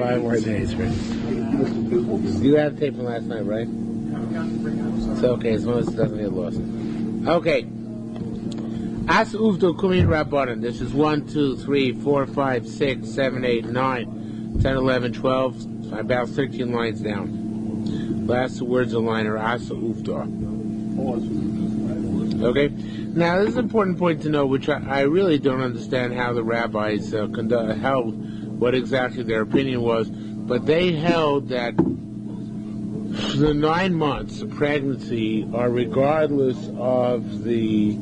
5 more days, right? You had tape from last night, right? It's okay, as long as it doesn't get lost. Okay. As uvdo kumin rabbanan. This is 1, 2, 3, 4, 5, 6, 7, 8, 9, 10, 11, 12, about 13 lines down. Last two words of the line are asa uvdo. Okay? Now, this is an important point to know, which I really don't understand how the rabbis held, what exactly their opinion was, but they held that the 9 months of pregnancy are regardless of the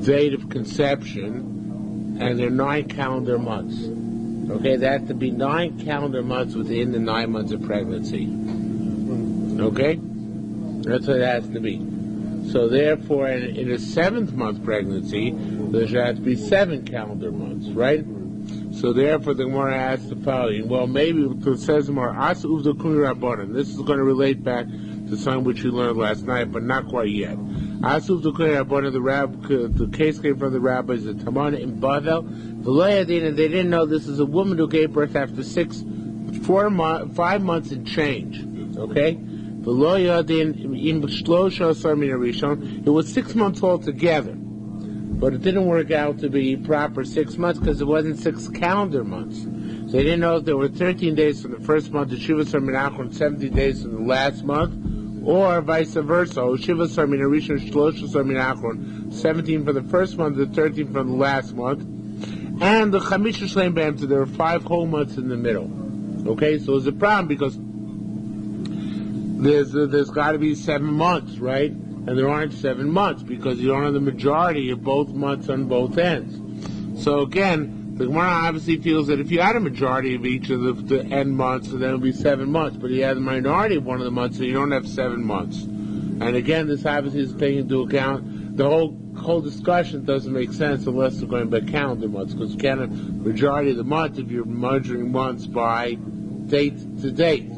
date of conception, and they're 9 calendar months. Okay, they have to be 9 calendar months within the 9 months of pregnancy. Okay? That's what it has to be. So therefore, in a 7th month pregnancy, there should have to be 7 calendar months, right? So therefore, the Gemara asks the following. Well, maybe it says more. This is going to relate back to something which we learned last night, but not quite yet. The case came from the rabbis of Tamana in Bavel. And they didn't know this is a woman who gave birth after 5 months and change. Okay. It was 6 months altogether, but it didn't work out to be proper 6 months because it wasn't 6 calendar months. So they didn't know if there were 13 days from the first month of Shiva Sar Minachron, 17 days from the last month, or vice versa. Shiva Sar Minarishon, Shlosha Sar Minachron, 17 from the first month and 13 from the last month. And the Chamisha Shleim Bam, so there were 5 whole months in the middle. Okay, so it's a problem because there's got to be 7 months, right? And there aren't 7 months because you don't have the majority of both months on both ends. So again, the Gemara obviously feels that if you had a majority of each of the end months, then it would be 7 months. But you have the minority of one of the months, so you don't have 7 months. And again, this obviously is taking into account the whole discussion doesn't make sense unless we're going by calendar months, because you can't have majority of the month if you're measuring months by date to date.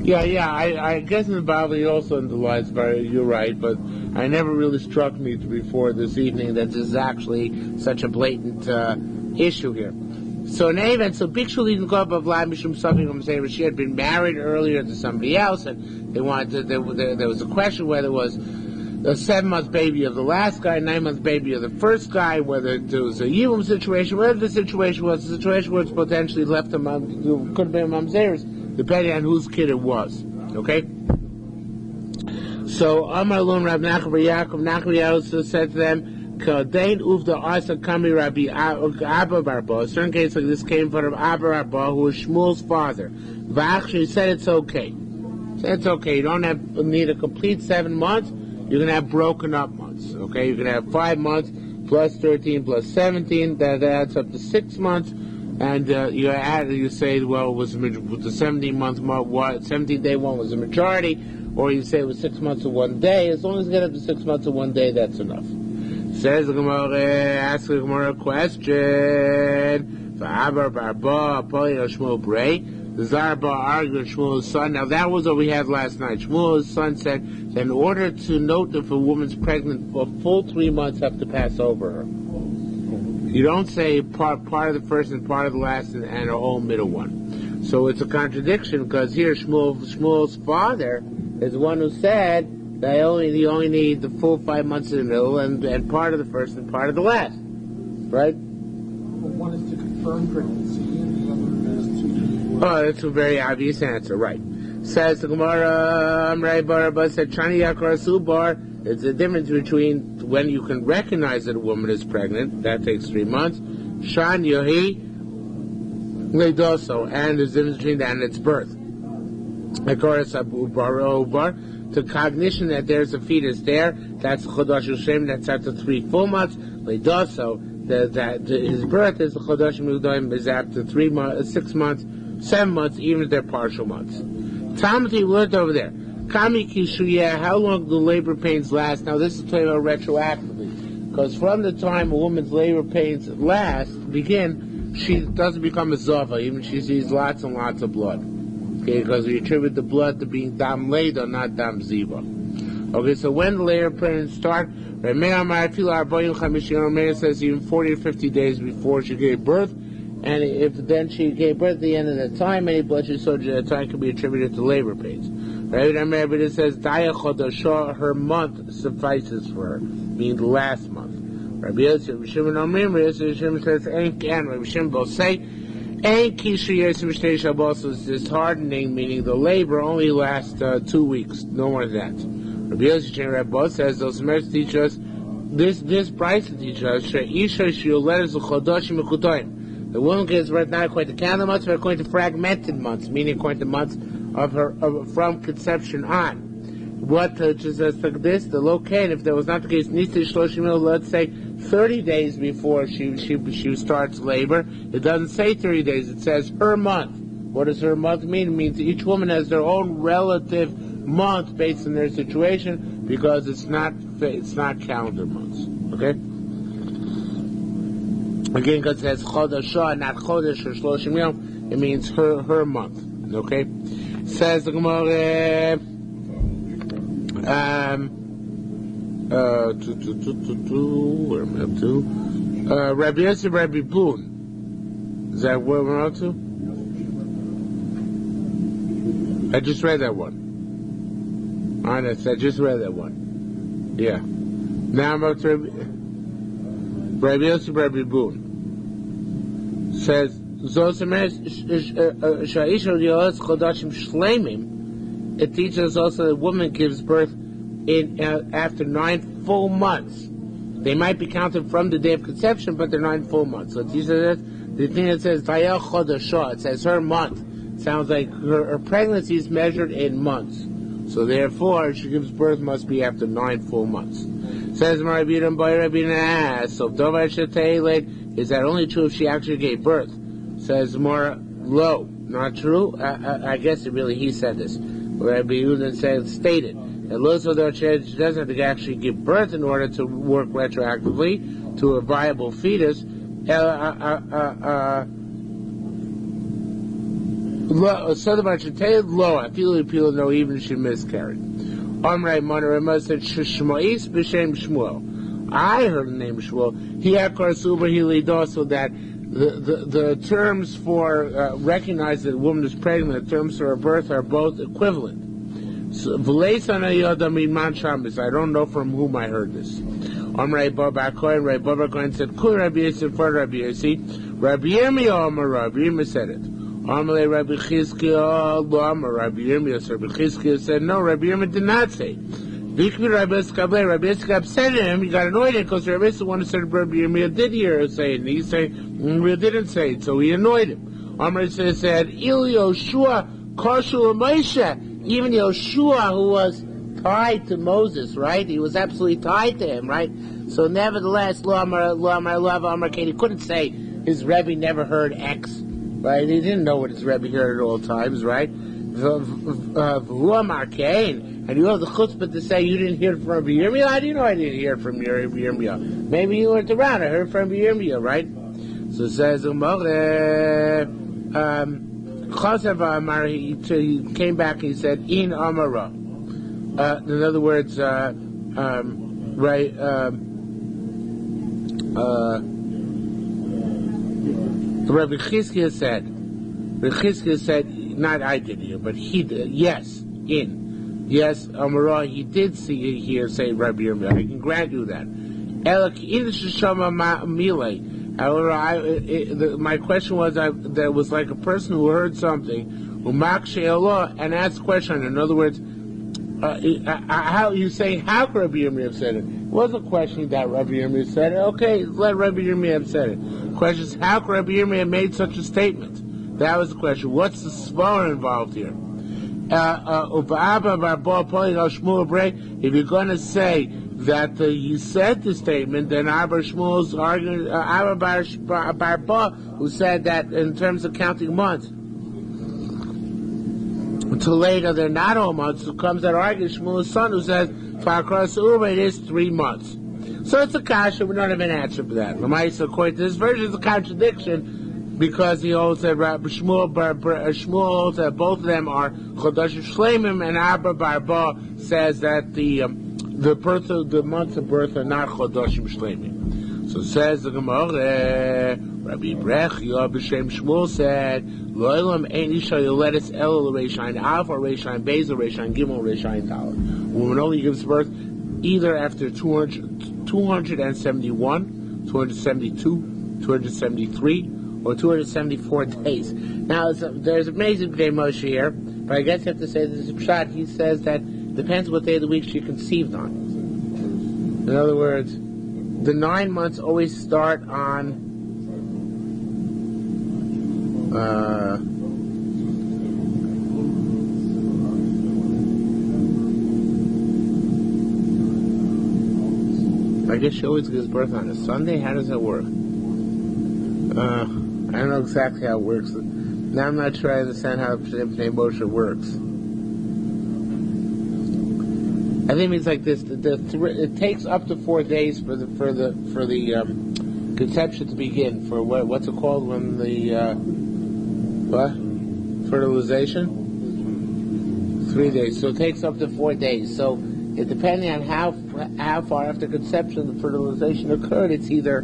Yeah, I guess in the Bible he also underlines, you're right, but I never really struck me before this evening that this is actually such a blatant issue here. So in any event, Bikshu didn't go up of Vlad Mishum something from saying she had been married earlier to somebody else, and they wanted to, there was a question whether it was the 7-month baby of the last guy, 9-month baby of the first guy, whether it was a Yibum situation, whatever the situation was potentially left a mom, could have been a mamzerus, depending on whose kid it was. Okay? So Amar Lon Rab Nachman bar Yaakov, Nachman also said to them, Kadein uvda asa kami Rabbi Abba Barba. A certain case like this came from Abba Barba, who was Shmuel's father. V'achshi said it's okay. Said it's okay. You don't need a complete 7 months. You can have broken up months. Okay? You can have 5 months plus 13 plus 17. That adds up to 6 months. And you say, well, was the 17-day one was the majority, or you say it was 6 months of 1 day. As long as you get up to 6 months of 1 day, that's enough. Says the Gemara, ask the Gemara a question. V'abar barba, apoli Shmuel brei. The Zarba argued with Shmuel's son. Now that was what we had last night. Shmuel's son said that in order to note if a woman's pregnant, a full 3 months have to pass over her. You don't say part of the first and part of the last and a whole middle one. So it's a contradiction because here Shmuel's father is the one who said that you only need the full 5 months in the middle and part of the first and part of the last. Right? Well, one is to confirm pregnancy and the other is to... Oh, that's a very obvious answer, right. Says the Gemara, Amrei Barabba said, Chani Yakar Subar. It's the difference between when you can recognize that a woman is pregnant, that takes 3 months, Shan Yohi Leidoso, and there's a difference between that and its birth. To cognition that there's a fetus there, that's Chodosh Hashem, that's after 3 full months, Leidoso, that his birth is the Chodosh Hashem is after 6 months, 7 months, even if they're partial months. Talmud learned over there. Kami Kishuya, how long do labor pains last? Now this is talking about retroactively. Because from the time a woman's labor pains begin, she doesn't become a Zava, even if she sees lots and lots of blood. Okay, because we attribute the blood to being Dam Leda, not Dam Ziva. Okay, so when the labor pains start, Rameir says even 40 or 50 days before she gave birth, and if then she gave birth at the end of the time, any blood she saw during that time can be attributed to labor pains. Right? But it says, Daya Chodashah, her month suffices for her, meaning the last month. Rabbi Yosef, Shimon Omrim, Rabbi Shimon says, Rabbi Shimon will say, Ein Kishu Yosef Shtei Shabbos is this hardening, meaning the labor only lasts 2 weeks, no more than that. Rabbi Yosef Rabbi says, those Mers teach us, this Brisa teaches us, She'isha Shiuleres Uchodoshim Mekutoim. The woman gives birth not according to calendar months, but according to fragmented months, meaning according to months from conception on. What just says like this, the locate, if that was not the case, let's say 30 days before she starts labor. It doesn't say 30 days, it says her month. What does her month mean? It means each woman has their own relative month based on their situation, because it's not calendar months. Okay? Again, because it says Chodashah, not Chodesh or Shloshim Yom, it means her month. Okay? Says the Gemara, where am I up to? Rabbi Yosef, Rabbi Boon. Is that where we're up to? I just read that one. Honest, I just read that one. Yeah. Now I'm up to Rabbi Yosef, Rabbi Boon. Says, it teaches us also that a woman gives birth after 9 full months. They might be counted from the day of conception, but they're 9 full months. So it teaches us the thing that says Vayel Chodashah, it says her month. It sounds like her pregnancy is measured in months. So therefore, she gives birth must be after 9 full months. Says Marabidim by Rabina. So is that only true if she actually gave birth? Says more low. Not true? I guess he said this. Rabbi Yehuda stated that Lusso she doesn't have to actually give birth in order to work retroactively to a viable fetus. So the much low. I feel people know even if she miscarried. Amrei Monorema said Shmois b'Shem Shmuel. I heard the name Shmuel. He akar suba hilido, so that the terms for recognize that a woman is pregnant, the terms for her birth are both equivalent. So, I don't know from whom I heard this. Amrei Baba Kohen, Rabbi Baba Kohen said, Kul Rabbi Yosef for Rabbi Yosef. Rabbi Yirmiyah Amar Rabbi Yirmiyah said it. Amalei Rabbi Chizkiah Lo Amar Rabbi Yirmiyah. So Rabbi Chizkiah said, no, Rabbi Yirmiyah did not say. Bikvi Rabbi Yisrael upset him. He got annoyed because Rabbi Yisrael wanted to say Rabbi Yirmiyah did hear her say it, and he said we didn't say it, so he annoyed him. Amar said, Il Yoshua Koshu Moshe. Even Yoshua, who was tied to Moses, right? He was absolutely tied to him, right? So nevertheless, Lo Amar he couldn't say his Rebbe never heard X, right? He didn't know what his Rebbe heard at all times, right? And you have the chutzpah to say you didn't hear it from Rabbi Yirmiyah. How do you know I didn't hear it from Rabbi Yirmiyah? Maybe you weren't around. I heard from Rabbi Yirmiyah, right? So it says, Chasav Amar, he came back and he said, In Amara. In other words, right, Rabbi Chizkiah said, not I did hear, but he did, yes, yes, Amara, he did see here say Rabbi Yirmiyah. I can grant you that. However, my question was that was like a person who heard something, and asked a question. In other words, how you say how could Rabbi Yirmiyah have said it? It wasn't a question that Rabbi Yirmiyah said it. Okay, let Rabbi Yirmiyah have said it. The question is how could Rabbi Yirmiyah have made such a statement? That was the question. What's the svara involved here? If you're going to say that he said the statement, then Abba Shmuel's arguing, Abba Barba, who said that in terms of counting months, until later they're not all months, who comes that argues Shmuel's son, who says, it is 3 months. So it's a kasha, we don't have an answer for that. According to this version, it's a contradiction, because he holds that Shmuel holds that both of them are Chodesh Shleimim, and Abba Barba says that the months of birth are not Chodesh Shleimim. So says the Gemara, Rabbi Brechia b'Shem Shmuel said, Lo'ilam ein isha yoledes el l'reishayin alpha, reishayin beis, reishayin gimel, reishayin dalet. Woman only gives birth either after 271, 272, 273, or 274 days. Now, there's amazing B'nai Moshe here, but I guess you have to say this is Pshat. He says that depends what day of the week she conceived on. In other words, the 9 months always start on I guess she always gives birth on a Sunday. How does that work? I don't know exactly how it works. Now I'm not sure I understand how B'nai Moshe works. I think it means like this: it takes up to 4 days for the conception to begin. For what's it called when the fertilization? 3 days. So it takes up to 4 days. So depending on how far after conception the fertilization occurred, it's either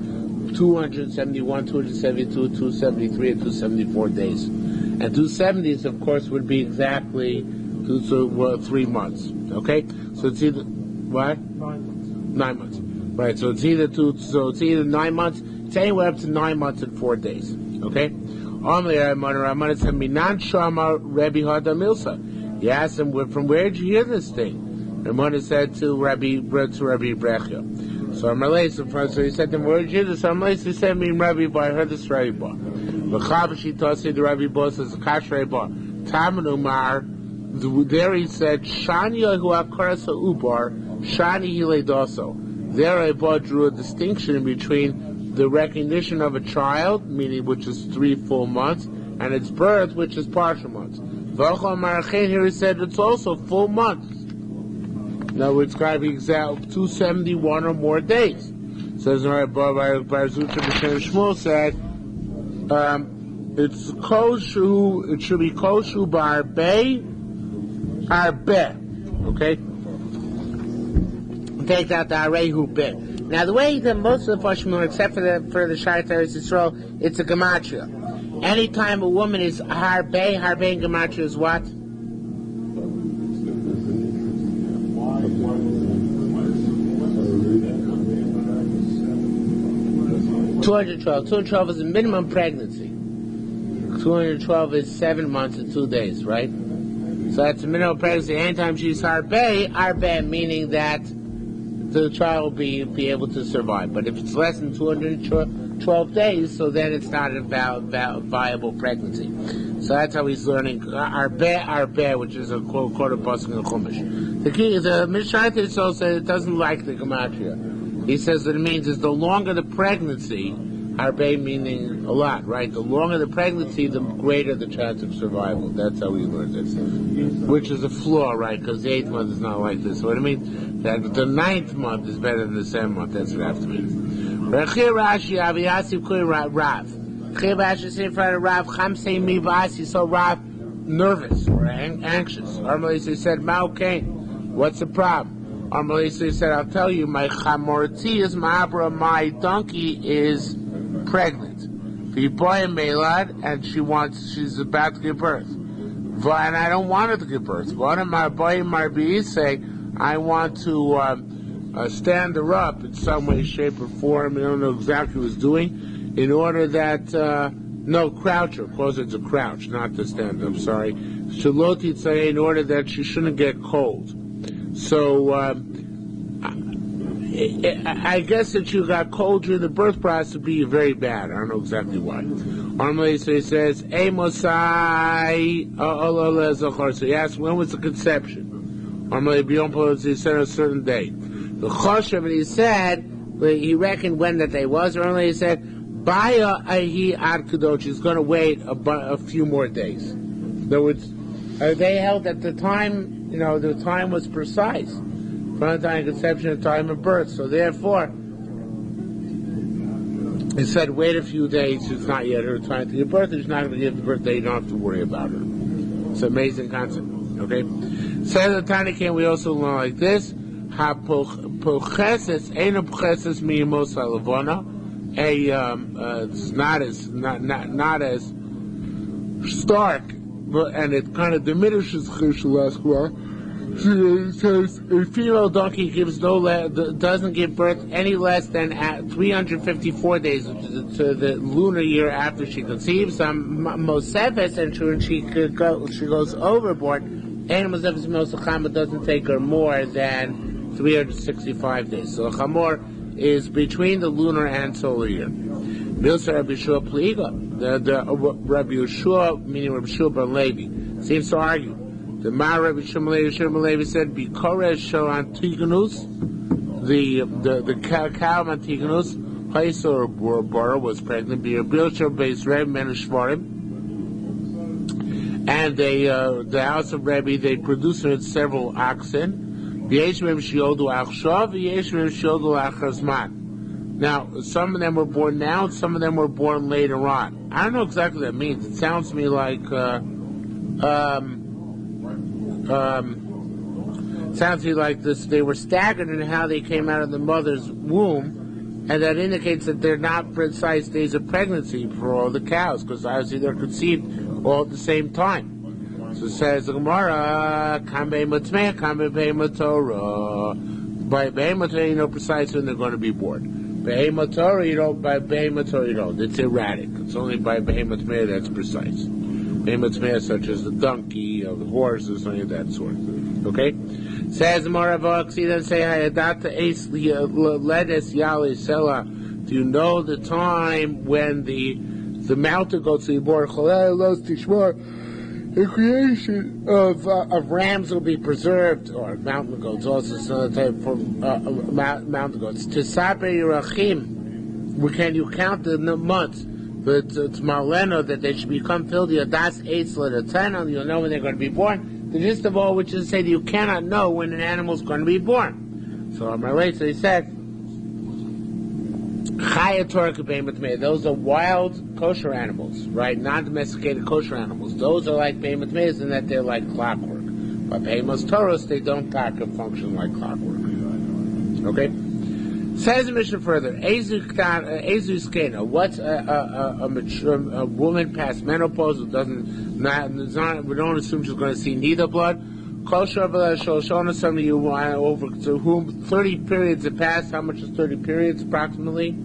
271, 272, 273, and 274 days. And 270s, of course, would be exactly 3 months. Okay, so it's either what? 9 months. Right. So it's either 9 months. It's anywhere up to 9 months and 4 days. Okay. Ramana said, "Minan shama Rabbi Hada Milsa." He asked him, "From where did you hear this thing?" Ramana said to Rabbi Brechia. So he said to him, "Where did you hear this?" He said, "Me Rabbi, but I heard this Rabbi bar." V'chabashi tosi the Rabbi bar says, "Kash Rabbi bar." Taman Umar. There he said, "Shani hu akarasa ubar, shani hile doso." There Rabbi drew a distinction between the recognition of a child, meaning which is 3 full months, and its birth, which is partial months. V'achal Marachin, here he said it's also full months. Now it's got to be exact 271 or more days. Says Bar Zutra B'Shem Shmuel said it's koshu. It should be koshu barbe arbe. Okay. Take out the arehu bit. Now the way that most of the Pashmur, except for the Shayat Eretz Yisrael, it's a gematria. Anytime a woman is harbe in gematria is what? 212. 212 is a minimum pregnancy. 212 is 7 months and 2 days, right? So that's a minimum pregnancy. Anytime she's harbe meaning that the child will be able to survive. But if it's less than 212 days, so then it's not a viable pregnancy. So that's how he's learning arbe, which is a quarter pasuk in the Chumash. The Mishnah Yisrael says it doesn't like the gematria. He says that it means is the longer the pregnancy, harbe meaning a lot, right? The longer the pregnancy, the greater the chance of survival. That's how we learn this. Which is a flaw, right? Because the 8th month is not like this. So what I mean, that the 9th month is better than the 7th month. That's what I have to mean. Rechir Rashi, Aviyasi Kui Rav. Rechir Rashi is in front of Rav, Chamsei Mi Vasi, so Rav nervous or anxious. Armalisi said, Mao Cain, what's the problem? Armalisi said, I'll tell you, my chamorti is ma'abra, my donkey is pregnant. V'yipoy melad, and she's about to give birth. And I don't want her to give birth. Say, I want to stand her up in some way, shape, or form. I don't know exactly what he's doing. In order that, crouch her. Of course, it's a crouch, not to stand up, sorry. Shaloti say, in order that she shouldn't get cold. So, I guess that you got cold during the birth process would be very bad. I don't know exactly why. Normally, so he says, Mosai, so he asked, when was the conception? Normally, he said a certain day. The Choshev, and he said, he reckoned when that day was. Normally, he said, Baya ahi ad kadosh, he's going to wait a few more days. In other words, they held that the time, the time was precise. From the time of conception to the time of birth. So therefore, he said, wait a few days, it's not yet her time to give birth, she's not going to give the birthday, you don't have to worry about her. It's an amazing concept. Okay? Says the Tana King, we also learn like this, it's not as stark, and it kind of diminishes chishul esquire. It says a female donkey doesn't give birth any less than at 354 days, which is to the lunar year after she conceives. Mosefes, and she goes overboard. And Mosefes Mosachama doesn't take her more than 365 days. So Chamor is between the lunar and solar year. Milsa Rabbi Yeshua Pliga, the Rabbi Yeshua, meaning Rabbi Yeshua ben Levi, seems to argue. The Mar Rabbi Shimon Levi said, "Bikoresh shel Antigonus, the cow of Antigonus, Haisa or Bora was pregnant. Bilshel Beis Reb Menashvarim, and the house of Rebbe, they produced her several oxen. V'yeshmem shiodu achshav, v'yeshmem shiodu achazman. Now, some of them were born now, and some of them were born later on. I don't know exactly what that means. It sounds to me like sounds to me like this. They were staggered in how they came out of the mother's womb, and that indicates that they're not precise days of pregnancy for all the cows, because obviously they're conceived all at the same time. So it says the Gemara, "Kam be'ematmeh, kam be'ematorah." By be'ematorah, you know precisely when they're going to be born. Be'ematorah, you don't. By be'ematorah, you don't. It's erratic. It's only by be'ematmeh that's precise. Be'ematorah, such as the donkey, or the horse, or something of that sort. Okay? Says the Moravoksi, then say, "Hayadata es ledes yali sela." Do you know the time when the mountain goats will be born? The creation of rams will be preserved, or mountain goats, also another type for mountain goats. To Sabe Yerachim, can you count the months? But it's Maleno that they should become filled. Das Eitzel at 10, you'll know when they're going to be born. The gist of all which is to say that you cannot know when an animal is going to be born. So on my way, so he said, those are wild kosher animals, right? Non-domesticated kosher animals. Those are like behemoth meis in that they're like clockwork. But behemoth Taurus, they don't function like clockwork. Okay? Says the Mishnah further, Ezu Skena, what's a woman past menopause who we don't assume she's going to see neither blood? Kosher Shoshona, some of you over to whom 30 periods have passed. How much is 30 periods approximately?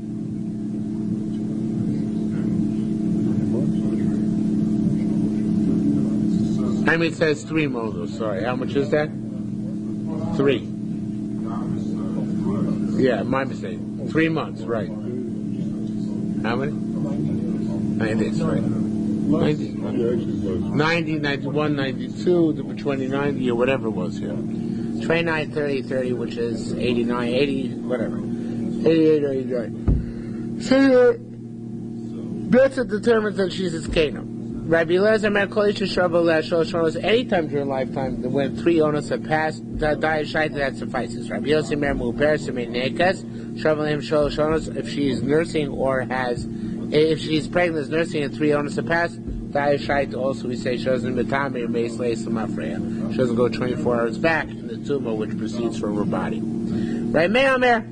I mean, it says 3 modos, sorry. How much is that? 3. Yeah, my mistake. 3 months, right. How many? 9 days, right. 90, 91, 92, 29, or whatever it was here. 29, 30, 30, which is 89, 80, whatever. 88 or 89. So that's what determines that she's a skena. Rabbi Elazar Merkolisha Shabbat Shoshos, any time during lifetime when 3 owners have passed, that suffices. Rabbi Yossi Mer Muper Semei Nekas, Shabbalim Shoshos, if she is nursing or if she's pregnant, is nursing and 3 owners have passed, also we say she doesn't go 24 hours back in the tumor which proceeds from her body. Right, Me'omer?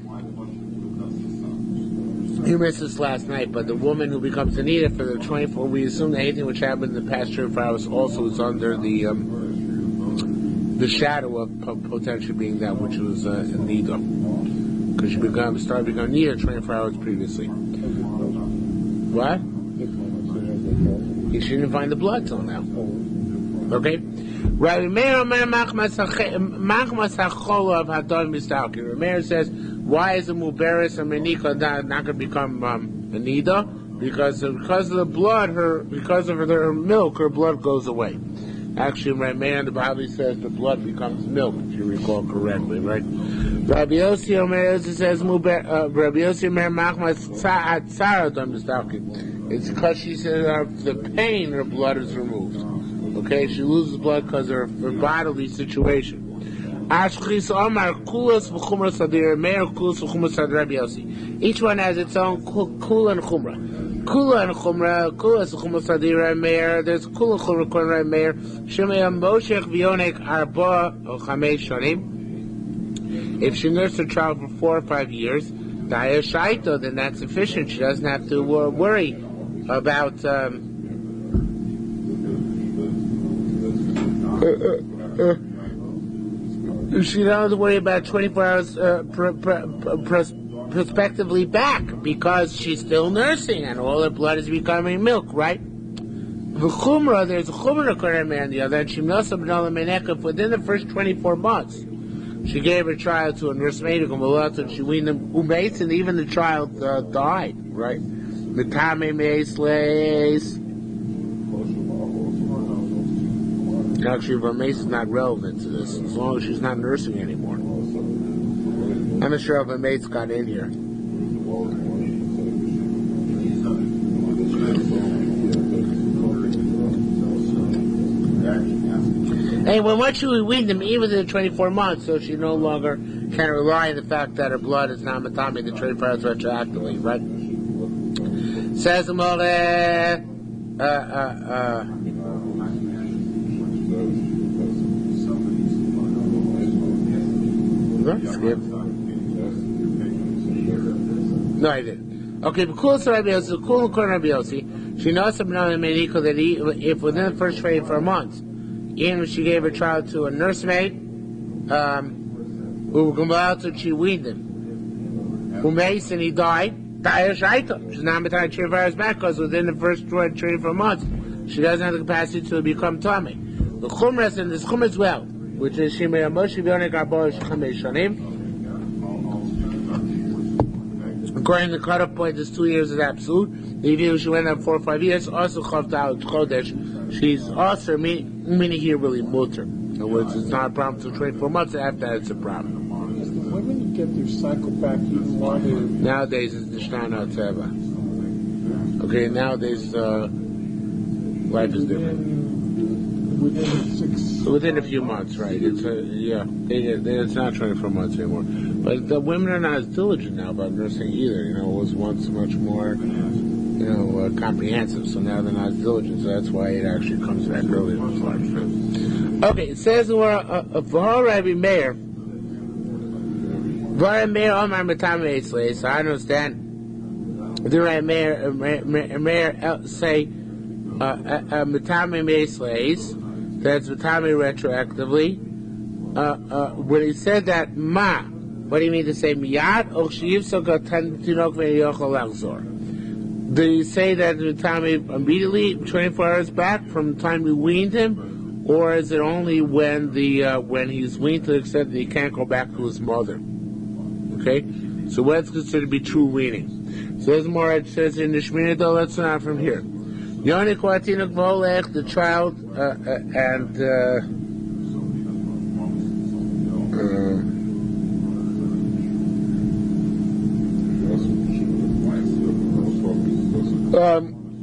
You missed this last night, but the woman who becomes a Niddah for the 24, we assume that anything which happened in the past 24 hours also is under the shadow of potentially being that which was a Niddah. Because she started becoming Niddah 24 hours previously. What? She didn't find the blood till now. Okay? Rabbi Meir says, why is a Muberis and Menika not going to become a Niddah? Because of the blood, because of her milk, her blood goes away. Actually, Rabbi Meir the Bible says the blood becomes milk, if you recall correctly, right? Rabbi Yossi Omer says, Rabbi Yossi Omer Machmas Tzara Dam Mistalkin. It's because she says the pain, her blood is removed. Okay, she loses blood because of her bodily situation. Each one has its own kula and chumrah. Kula and chumrah, kula is chumrah sadir meir. There's kula and chumrah kula meir. Shemei moshech v'yonek arba or chamesh shanim. If she nursed her child for 4 or 5 years, Daya Shaito, then that's sufficient. She doesn't have to worry about she doesn't have to worry about 24 hours prospectively back, because she's still nursing and all her blood is becoming milk, right? V'chumra, there's a chumra according to the other, and she knows within the first 24 months. She gave her child to a nursemaid and she weaned him umates, and even the child died, right? Mitame meisleis. Actually, Vermace is not relevant to this, as long as she's not nursing anymore. I'm not sure if Vermace got in here. Anyway, once you weaned them, even in 24 months, so she no longer can rely on the fact that her blood is not matami the 24 hours retroactively, right? Says the Mole, skip. No, I didn't. Okay, but cool, so Rabbi Yossi, cool, Rabbi Yossi. She knows that if within the first 24 months, even if she gave her child to a nursemaid, who she weaned him, who makes and he died, she's not matayim 24 hours back, because within the first 24 months, she doesn't have the capacity to become tummy. The chumras and this chum as well, which is Shimei Moshe V'Yonik Arbor Chamesh Shanim. According to the cutoff point, this 2 years is absolute. Even if she went up 4 or 5 years, also chavta out chodesh. She's also meaning here really mutter. In other words, it's not a problem until 24 months. After that, it's a problem. Women get their cycle back even while they're... Nowadays, it's the Shtana Tzeva. Okay, nowadays, life is different. Within a few months, right? It's it's not 24 months anymore. But the women are not as diligent now about nursing either. It was once much more, comprehensive. So now they're not as diligent. So that's why it actually comes back early in life. Okay, it says for Rabbi Meir, Omar Matame Eitzlei. So I understand the Rabbi Meir say Matame Eitzlei. That's Matame retroactively. When he said that, what do you mean to say miyad? Do you say that Matame immediately, 24 hours back from the time we weaned him, or is it only when he's weaned to the extent that he can't go back to his mother? Okay, so what's considered to be true weaning? So there's more. It says in the Shmini Niddah. Let's not from here. Yonik Watinuk Volech, the child,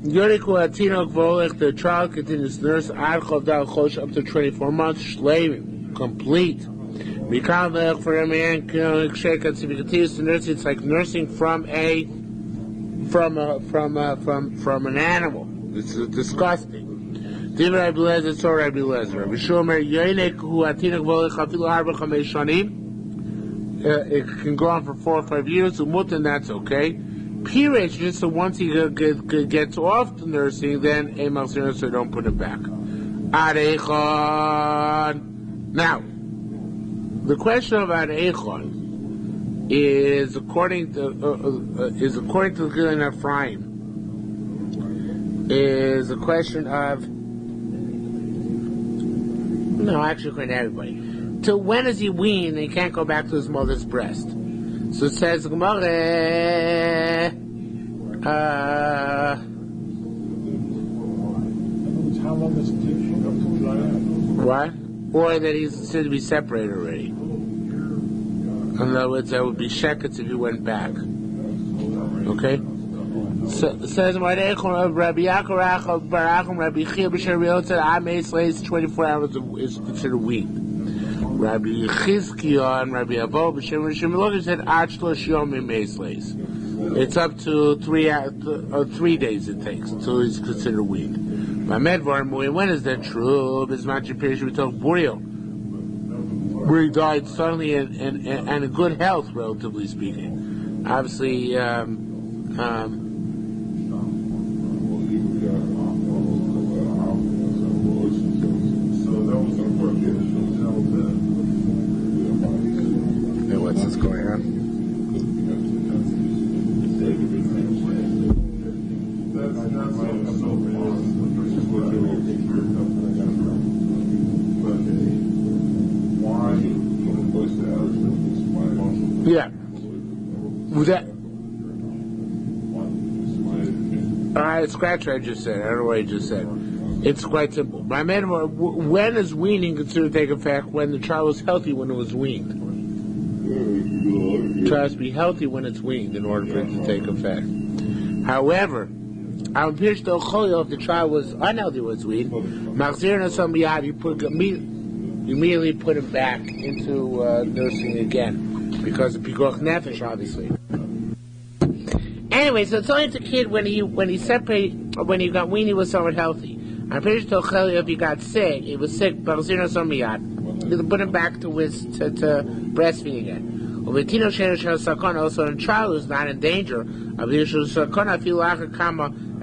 Yonik Watinuk Volech, the child continues to nurse Ad Chavdal Chosh up to 24 months, Shleimim, complete. Mikal Velech for a man, continues to nurse. It's like nursing from an animal. This is disgusting. Rabbi Lezer, so Rabbi Lezer. Rabbi Shomer, Yonik hu atinak volech afilu harba chamesh shanim. It can go on for 4 or 5 years. And that's okay. Period. Just so once he gets off the nursing, then emal so don't put it back. Arechon. Now, the question of Arechon is according to the Gilin Ephraim. Is a question of according to everybody. Till when is he weaned and he can't go back to his mother's breast? So it says Gemara. How long does it take to dry out? What? Or that he's considered to be separated already. In other words, that would be shekets if he went back. Okay? So, says Rabbi Yaakov Barachim Rabbi Chia B'Sher Yotzer Amei Slays 24 hours is considered weaned. Rabbi Chizkiah and Rabbi Avo B'Shem Rishon said Ad Shlosh Yomim Slays. It's up to 3 days it takes until he's considered weaned. When is that true? Bismach Pirish we talk Burial, where he died suddenly and in good health, relatively speaking. obviously, what's this going on? Yeah. Was that? Scratch what I just said. I don't know what I just said. It's quite simple. My man, when is weaning considered to take effect? When the child was healthy when it was weaned. The child has to be healthy when it's weaned in order for it to take effect. However, if the child was unhealthy when it's weaned, you immediately put him back into nursing again because of pikuach nefesh, obviously. Anyway, so it's only the kid when he got weaned, he was somewhat healthy. I'm pretty sure if he got sick, he was sick, you put him back to breastfeeding again. Also, a child who's not in danger,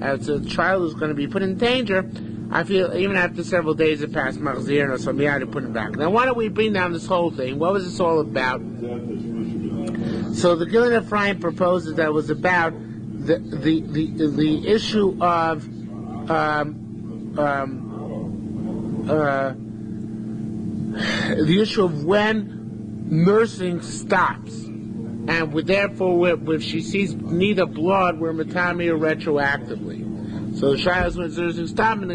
as a child who's going to be put in danger, I feel even after several days have passed, to put him back. Now, why don't we bring down this whole thing? What was this all about? So the Gilin Ephraim proposes that it was about the issue of the issue of when nursing stops, and therefore, if she sees need of blood, we're matami or retroactively. So the child when nursing stops, and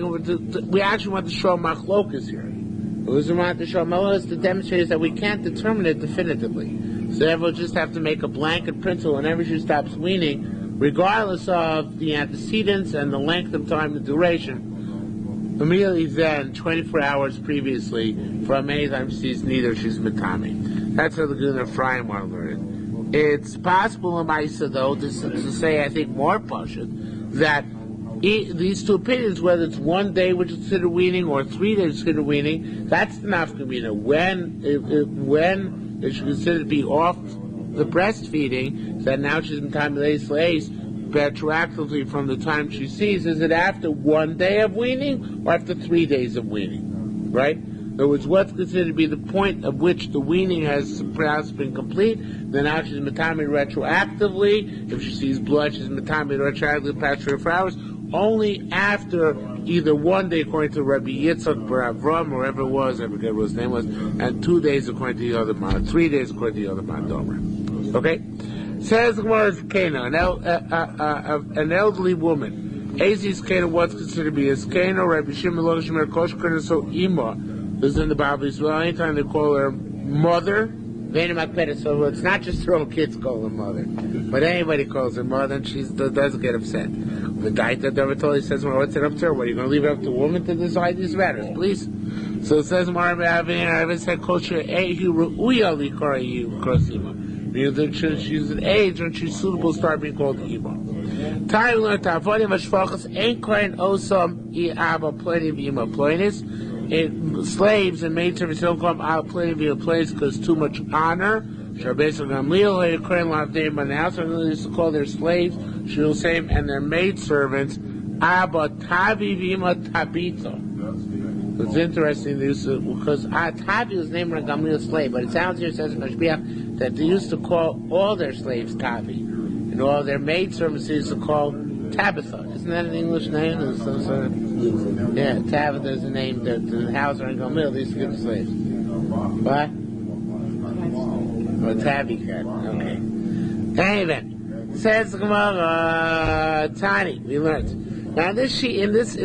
we actually want to show machlokas here. We want to show machlokas to demonstrate that we can't determine it definitively. So everyone just have to make a blanket principle whenever she stops weaning, regardless of the antecedents and the length of time, the duration. Immediately then, 24 hours previously, from any time she sees neither, she's matami. That's how the Gilin Ephraim want to learn it. It's possible in Maisa, though, to say, I think, more pashut, that these two opinions, whether it's 1 day which is considered weaning or 3 days considered weaning, that's the nafkamina. When it should consider to be off the breastfeeding, that now she's in time of lace retroactively from the time she sees, is it after 1 day of weaning or after 3 days of weaning? Right? In other words, what's considered to be the point of which the weaning has perhaps been complete, then now she's matami retroactively. If she sees blood, she's matami retroactively past 24 hours, only after either 1 day according to Rabbi Yitzchak Bar Avram, or whoever it was, I forget what his name was, and 2 days according to the other man, 3 days according to the other man, Domer. Okay? Says the Gemara of Kana, an elderly woman. Aziz Kana, what's considered to be a Kana, Rabbi Shimon Lo Shemer Kosh Kana, so Ima, who's in the Bible as well. Anytime they call her mother, so it's not just her own kids call her mother, but anybody calls her mother, and she doesn't get upset. The Daita Davatoli says, well, what's it up to her? What, are you going to leave it up to a woman to decide these matters, please? So it says, Marvin said, Kosher Ehu Ru'uya Likara Krosima. She's an age when she's suitable to start being called Ima. Time learned to avoid him, Ashfachas ain't crying Osam, Iaba, plenty of Ima, plenty. Slaves and maid servants don't call them plenty of Ima, plenty because too much honor. Shabes Gamliel, they crying a lot of them, but now so they used to call their slaves, Shul Same, and their maid servants, Abba, Tavi, Ima, Tabito. It's interesting because Tavi was named a Gamliel's slave, but it sounds here, it says in Mashbiach, that they used to call all their slaves Tavi, and all their maid servants they used to call Tabitha. Isn't that an English name? Yeah, Tabitha is a name that the house in Gamliel they used to give the slaves. What? Oh, Tavi cat. Okay. Anyway, says the Gemara, Tani. We learned. Now this in this.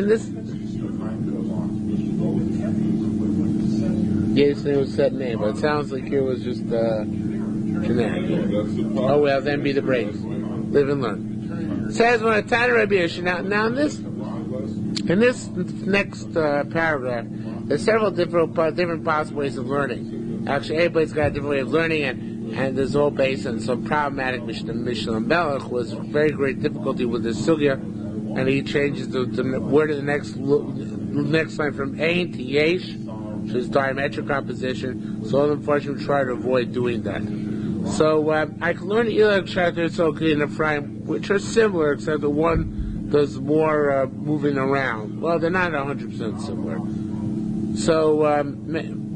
Yes, it was set name, but it sounds like here was just generic. Oh well, then be the breaks. Live and learn. Says when a Tani Rabbi Yeshua. Now in this next paragraph, there's several different possible ways of learning. Actually, everybody's got a different way of learning, and there's all based on some problematic Mishnah. Mishnah Melech was very great difficulty with this sugya, and he changes the word of the next line from Ein to Yesh, which is diametric opposition. So all unfortunately try to avoid doing that. So I can learn Ilag Shatter Soki and Ephraim, which are similar, except the one does more moving around. Well, they're not 100% similar. So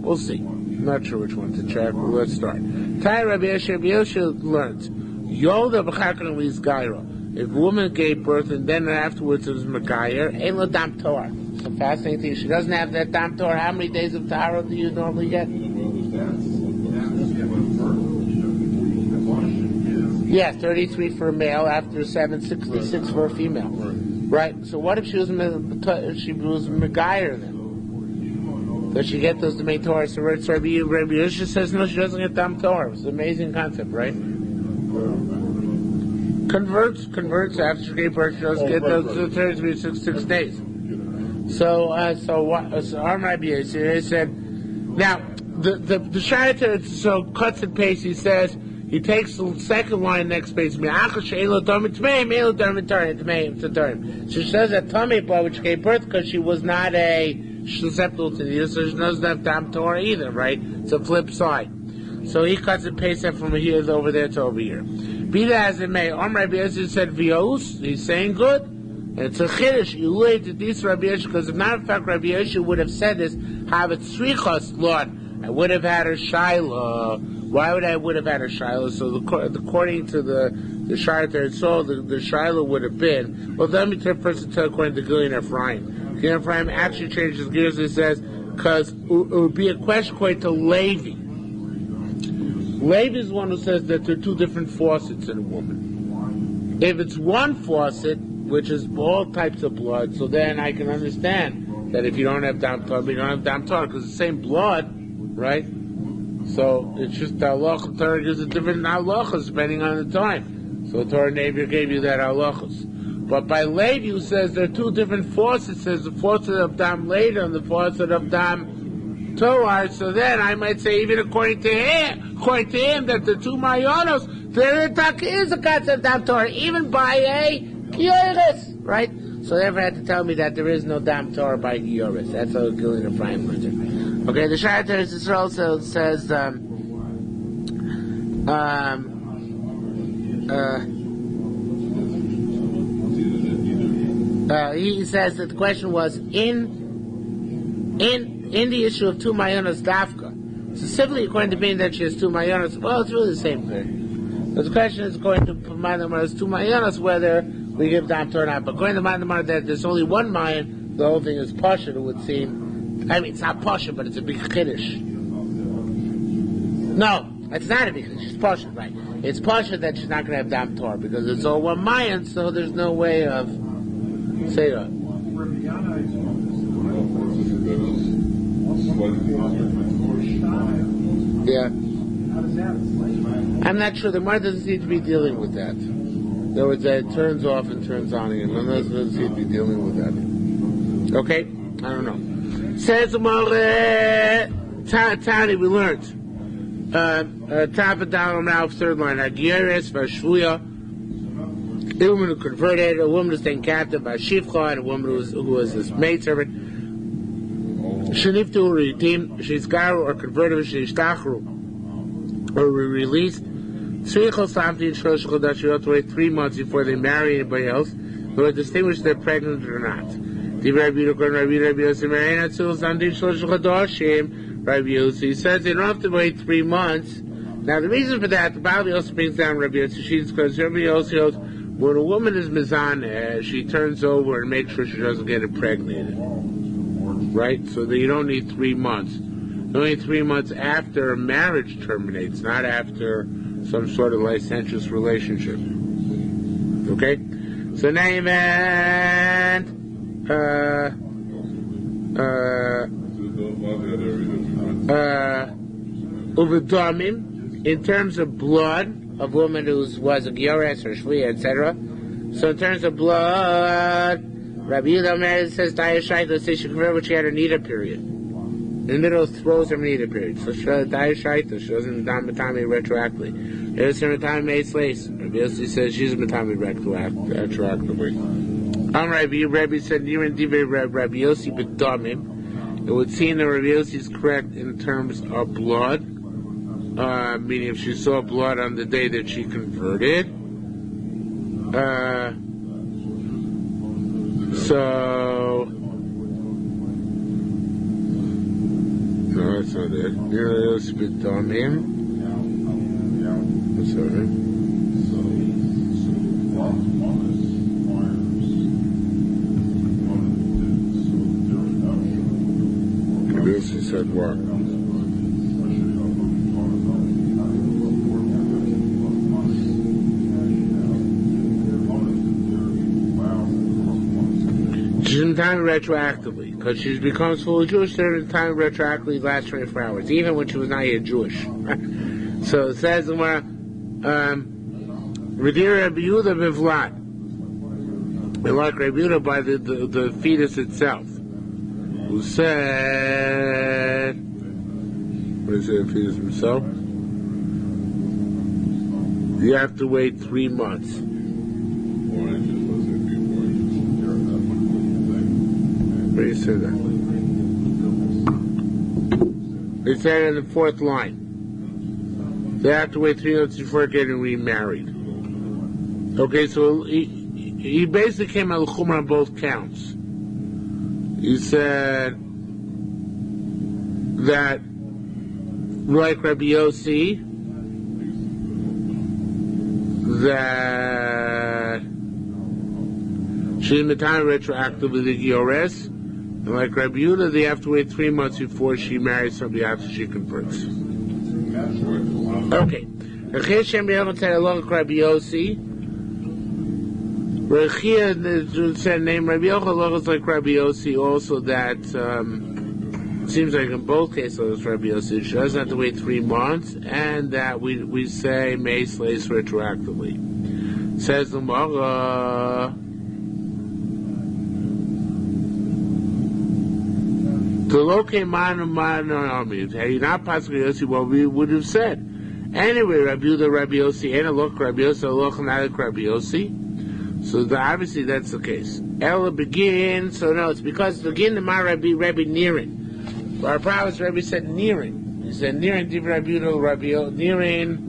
we'll see. I'm not sure which one to check. Well, let's start. Tai Rabbi Yosha learns Yolda b'chakon lis gairo. If a woman gave birth and then afterwards it was Megayer, ein lo dam Torah. It's a fascinating thing. She doesn't have that dam Torah. How many days of Torah do you normally get? Yeah, 33 for a male after 766 for a female. Right. So what if she was Megayer then? Does she get those Demei Torah? So Rabbi Yosha says no, she doesn't get dam Torah. It's an amazing concept, right? Converts after she gave birth, she doesn't get those 36 days. So our Rabbi Yosha said, now the Shaita so cuts and pastes. He says he takes the second line next page. So she says that tummy blood which gave birth because she was not a susceptible to the so she doesn't have dam Torah either, right? It's a flip side. So he cuts and pastes that from here over there to over here. Be that as it may, Rabbi Yosef said Vios, he's saying good. And it's a chiddush. You relate to this Rabbi Yosef, because if not, in fact, Rabbi Yosef would have said this, have it tzrichos, Lord. I would have had a shiur. Why would I would have had a shiur? So according to the Shayter and Soul, the shiur would have been, well, let me first tell according to Gillian Ephraim. Gillian Ephraim actually changes gears and says, because it would be a question according to Levi. Levi is one who says that there are two different faucets in a woman. If it's one faucet, which is all types of blood, so then I can understand that if you don't have dam Torah, you don't have dam Torah, because the same blood, right? So it's just the halacha. Torah gives a different halachas depending on the time. So Torah Neighbor gave you that halachas. But by Levi, who says there are two different faucets, says the faucet of dam later and the faucet of dam Torah, so then I might say, even according to him, that the two Mayanos, there is a concept of Torah, even by a Gioris, right? So they never had to tell me that there is no dam Torah by Gioris. That's how Gillian Ephraim learns it. Okay, the Shayter also says, he says that the question was in the issue of two Mayanos Dafka, specifically according to being that she has two Mayanos, well, it's really the same thing. But the question is according to Mayanos, two Mayanos, whether we give dam Torah or not. But according to Mayanos, that there's only one Mayan, the whole thing is Pasha, it would seem. I mean, it's not Pasha, but it's a big Kiddush. No, it's not a big Kiddush, it's Pasha, right? It's Pasha that she's not going to have dam Torah, because it's all one Mayan, so there's no way of saying that. Yeah. I'm not sure. The Gemara doesn't seem to be dealing with that. In other words, it turns off and turns on again. The Gemara doesn't seem to be dealing with that. Okay? I don't know. Says Tani, we learned. Top of down now, third line. Agieres, Vashvuya. A woman who converted, a woman who's taken captive by Shifcha, and a woman who was his maidservant. Sheniftu redeemed, she's garu or converted, she's tachru, or released. Srichel Samti and Shlosh Chodesh, you have to wait 3 months before they marry anybody else, who will distinguish if they're pregnant or not. He says they don't have to wait 3 months. Now the reason for that, the Bible also brings down Rabbi Yossi, because Rabbi Yossi goes, when a woman is mizaneh, she turns over and makes sure she doesn't get impregnated. Right? So that you don't need 3 months. You only need 3 months after marriage terminates, not after some sort of licentious relationship. Okay? So now you meant uvedomim, in terms of blood of woman who was a Gioras or Shliya, etc. So in terms of blood, Rabbi Yehuda says Dayashait, say she converted when she had her Niddah period. In the middle of throws her Niddah period. So she Dayashait, she doesn't dam Matami retroactively. There's her Matami made slaves. Rabbi Yossi says she's Matami retroactively. Rabbi said, Rabbi Yossi B'damim. It would seem that Rabbi Yossi is correct in terms of blood. meaning if she saw blood on the day that she converted. So, no, that's not it. Let's spit on him. That's all right. She said what? She's in time retroactively, because she becomes fully Jewish, they're in time retroactively last 24 hours, even when she was not yet Jewish. So it says in Redir Rabbi Yehuda bivlat, like Rabbi Yehuda by the fetus itself, who said, what is it, the fetus himself? You have to wait 3 months. Where do you say that? They said in the 4th line. They have to wait 3 months before getting remarried. Okay, so he basically came out of Chumrah on both counts. He said that, like Rabbi Yossi, that she's in the time retroactively the Giores, and like Rabbi Yehuda, they have to wait 3 months before she marries somebody after she converts. Okay. Rabbi Yossi. Rechia said name Rabbi Yochanan is like Rabbi Yossi also that seems like in both cases it's Rabbi Yossi. She doesn't have to wait 3 months, and that we say may slays retroactively. Says the Gemara. To locate man armies. Had he not possibly Yossi, what we would have said. Anyway, Rabbi Yehuda, Rabbi Yossi, and a look Rabbi Yossi, a look not Rabbi Yossi. So obviously that's the case. Ella begins, so no, it's because the begin the Rabbi Nirin. But our prophet Rabbi said Nirin. He said Nirin, Div Rabbi Yehuda, Nirin,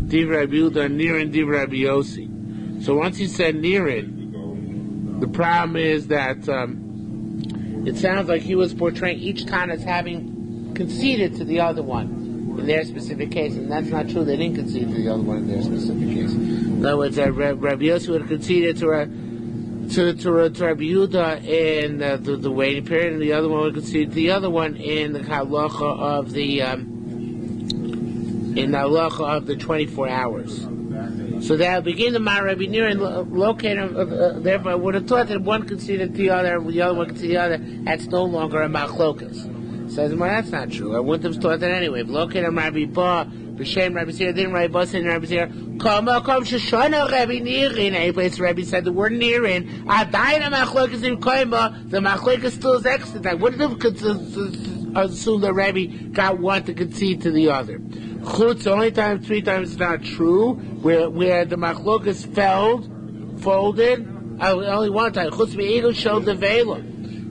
Div Rabbi Yehuda, Nirin, Div Rabbi Yossi. So once he said Nirin, the problem is that it sounds like he was portraying each time as having conceded to the other one in their specific case, and that's not true. They didn't concede to the other one in their specific case. In other words, Rabbi Yossi would have conceded to Rabbi Yehuda in the waiting period, and the other one would concede to the other one in the halacha of the 24 hours. So they'll begin the Rabbi Nir and locate him. Therefore, I would have thought that one conceded to the other one conceded to the other. That's no longer a machlokas. Says, well, that's not true. I wouldn't have thought that anyway. Locate him Rabbi Ba, B'Shem Rabbi Zera, then Rabbi Ba said Rabbi Zera, Kom Shoshana Rabbi Nirin. Any place Rabbi said the word Nirin, Adayna machlokas in Koima, the machlokas still is extant. I wouldn't have assumed that Rabbi got one to concede to the other. Chutz, the only time, 3 times it's not true, where the machlokas folded, only one time. Chutz me eagle showed the vela.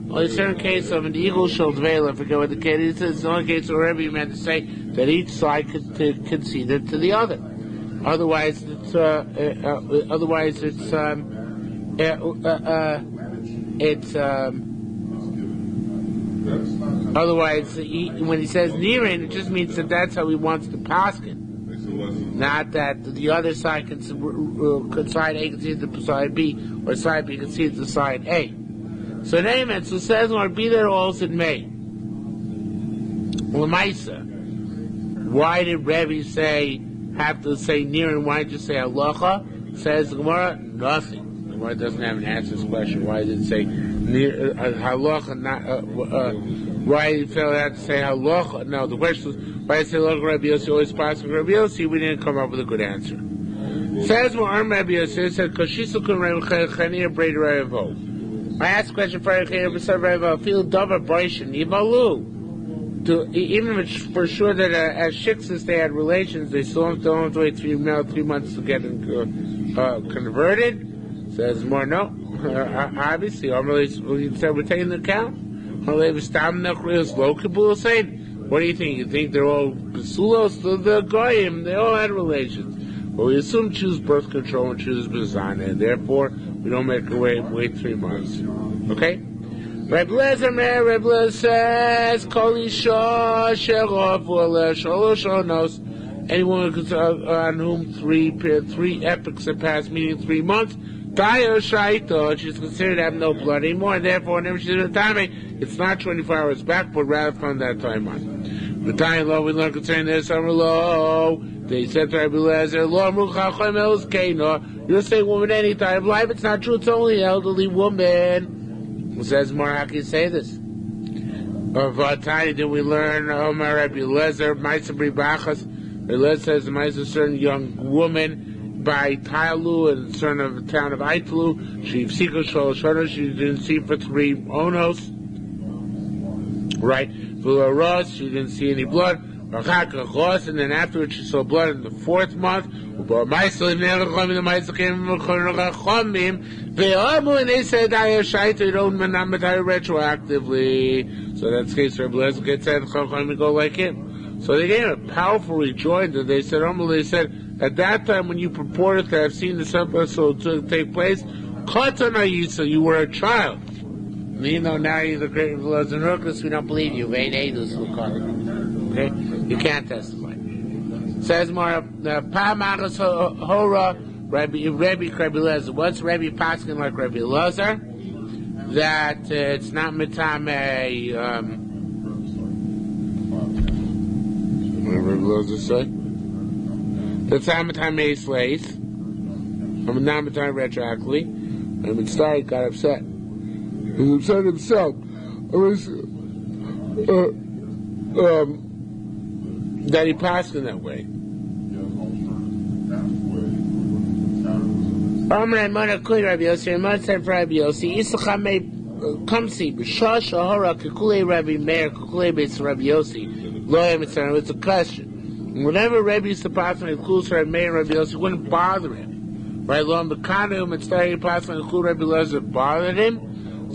Only a certain case of an eagle showed vela. I forget what the case is. It's the only case where Rabbi meant to say that each side conceded to the other. Otherwise, it's otherwise, when he says Nirin, it just means that that's how he wants to paskin. Not that the other side can side A concedes to side B, or side B concedes to side A. So in any event, so it says, or be there also it may. Lamaisa. Why did Rebbe have to say Nirin? Why did you say halacha? Says the Gemara, nothing. The Gemara doesn't have an answer to this question. Why did it say halacha? Why did you fail out to say halacha? No, the question was, why did it say halacha Rabbi Yossi always passing Rabbi Yossi? We didn't come up with a good answer. Says more Rabbi Yossi said, Koshisukun Rabbi Chanir Brady Rayavo. I asked a question for Rabbi Chanir feel Dover Boishin Yivalu. Even if it's for sure that as Shiksis they had relations, they still have to wait 3 months to get converted. Says more, no. Obviously, we said we're taking into account. What do you think? You think they're all Basulos? The Goyim, they all had relations. But we assume choose birth control and choose Bizana, and therefore we don't make her wait 3 months. Okay? Reb Lezer says, Kol Isha Sherov Sholosh Onos. Anyone on whom three epochs have passed, meaning 3 months, Tayo Shaito, she's considered to have no blood anymore, and therefore whenever she's in a time, it's not 24 hours back, but rather from that time on. The time law we learn concerning this summer law, they said to Rabbi Lezer, Lo Amru Chacham Els Keino, you'll say woman any time of life, it's not true, it's only elderly woman. It says Maraki say this. Of Tiny did we learn Omar Rabbi Lezer, Maisabri Bachas, Rabbi Lezer says the Maisa a certain young woman by Tailu and son of the town of Aitlu, she didn't see for 3 onos, right? She didn't see any blood. And then afterwards she saw blood in the 4th month. And they said, retroactively. So that's the case where Blaise gets at and go like him. So they gave a powerful rejoinder. They said, at that time when you purported to have seen this episode take place, you were a child. You know, now you're the great Velaz and Rukus, we don't believe you. Okay? You can't testify. Says more, Pa'amachas Hora, Rabbi Lezer. What's Rabbi Paskin like Rabbi Lezer? That it's not Mitame, what did Rabbi Lezer say? That's not Mitame slaves. I'm not Mitame retroactively. And Mitzvah got upset. He was upset himself. That he passed in that way. It's a question. Whenever Rebbe used to pass on includes Rabbi Meir and Rabbi Yossi, it wouldn't bother him. Right? Lo Mekanu Mitzvah pass on include Rabbi Lezer bothered him.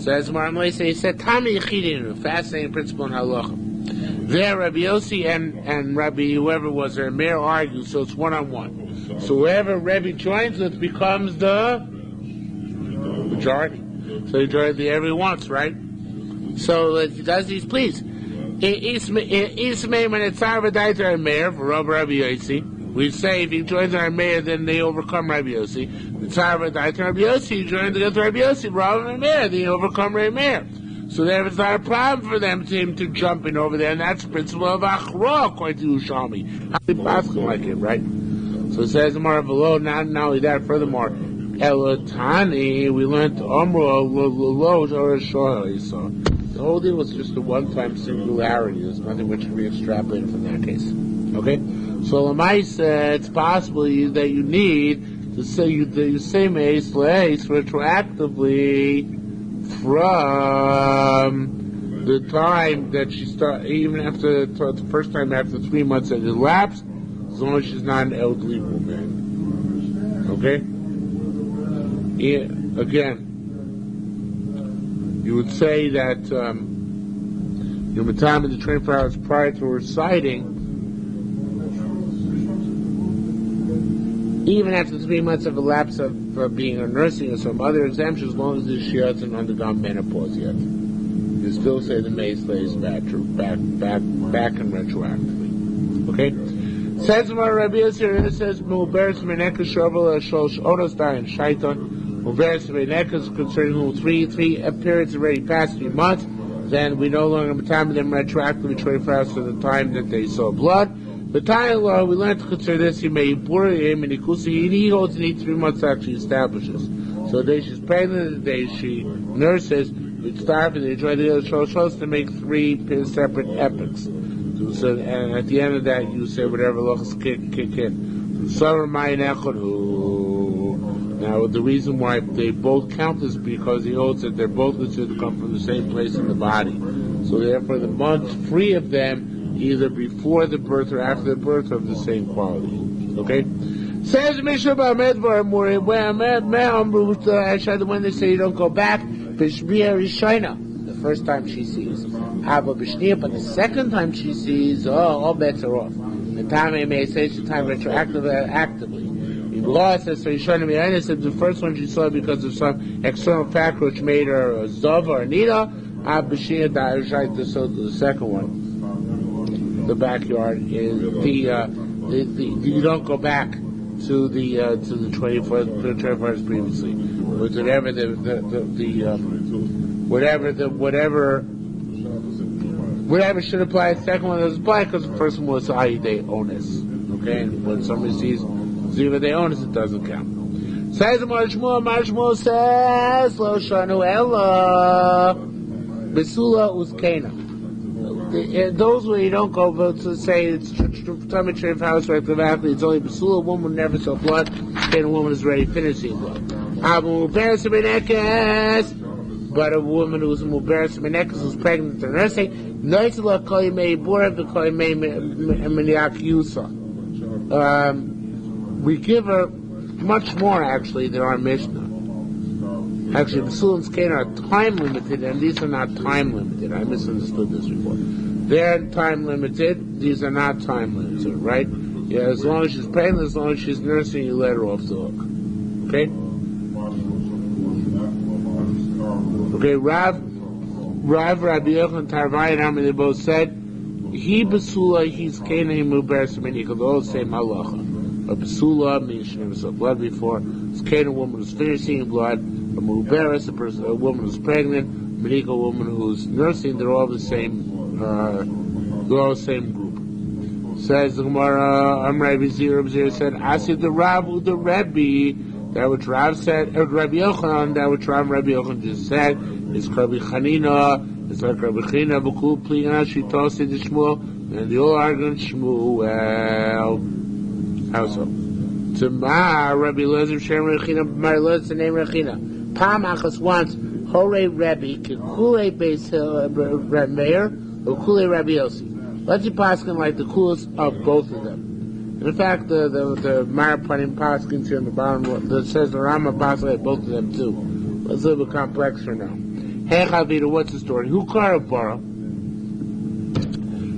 So as Maramle said, he said, Tami Yechidin, a fascinating principle in Halacha. There, Rabbi Yossi and Rabbi whoever was there, Meir argue, so it's 1-on-1. So whoever Rebbe joins with becomes the majority. So he joins the every once, right? So he does these please. We say if he joins our mayor, then they overcome Rabbi Yossi. He joins against Rabbi Yossi, Rabbi Meir, they overcome Rabbi Meir. So there is not a problem for them to jump in over there, and that's the principle of Achra, according to Yerushalmi. How do you possibly like it, right? So it says more below, not only that, furthermore, Elotani, we learned Omro, Lo, so the whole deal was just a one-time singularity. There's nothing which can be extrapolated from that case. Okay? So Lamaisa, it's possible that you need to say you say Meis Leis retroactively from the time that she started, even after the first time after 3 months that elapsed, as long as she's not an elderly woman. Okay? Yeah, again, you would say that the time in the 24 hours prior to her sighting, even after 3 months of elapse of being a nursing or some other exemption, as long as the shiur hasn't undergone menopause yet, you still say the mace lays back and retroactively. Okay? Says Rabbi Yossi, says Muberes Meneka Shovel Sholosh Onos Dayan Shaiton. Muberes Meneka is concerning whom three periods already passed 3 months. Then we no longer time them retroactively 24 hours to the time that they saw blood. The time law we learned to consider this. He may bore him and he holds to need 3 months to actually establishes. So the day she's pregnant, the day she nurses, we start and they try the other shows to make 3 separate epochs. So, and at the end of that, you say whatever lochs kick in. Now, the reason why they both count is because he holds that they're both considered to come from the same place in the body. So therefore, the months free of them, either before the birth or after the birth, are of the same quality. Okay? Says Mishnah Ba'amedvar when they say you don't go back, Bishbiya Rishayna. The first time she sees. But the second time she sees, all bets are off. The time may say she time actively. The law says for Yerushalmi Niddah, said the first one she saw because of some external factor which made her a Zova or Niddah. So the second one, the backyard is you don't go back to the 21st previously, with whatever should apply. The second one doesn't apply because the first one was Ayidei Onus. Okay, and when somebody sees Ziva they Onus, it doesn't count. Says Mar Shmuel says Lo Shanu Ella Besula Uskena. Those where you don't go to say it's Tummy Tree of House retroactively, it's only Basula, a woman never saw blood, and a woman is ready finishing blood. But a woman who's Muberes Menekes who's pregnant and nursing, we give her much more actually than our Mishnah. Actually, Basula and Skena are time limited, and these are not time limited. I misunderstood this before. They're time limited, these are not time limited, right? Yeah, as long as she's pregnant, as long as she's nursing, you let her off the hook. Okay? Okay, Rabbi Yochanan, Tarvai, and Ami, they both said, he Basula, he's Skena, he Muberes, he could all say Malacha. A Basula means she never saw blood before. Skena, a woman who's finished seeing blood. A Muberes, a woman who's pregnant. Menika, a woman who's nursing. They're all the same. They're all the same group. Says the Gemara. Rabbi Zir said, "Asid the Rav the Rebbe." That which Rav said, Rabbi Yochanan. That which Rabbi Yochanan just said is Rabbi Chanina. It's like Rabbi Chanina. B'kul plina she tossed the Shmuel, and the all arguing Shmuel. How so? Tomorrow, Rabbi Lezer Shem Rechina. My Lezer name Rechina. Pam achas once, Hore Rebbe, Kule Beis Meir, or Kule Rabbi Yossi. Let's you paskin like the coolest of both of them. And in fact, the Marapanim paskins here in the bottom that says the Rama paskin like both of them too. It's a little bit complex for now. Hey Chavita, what's the story? Who Karabara?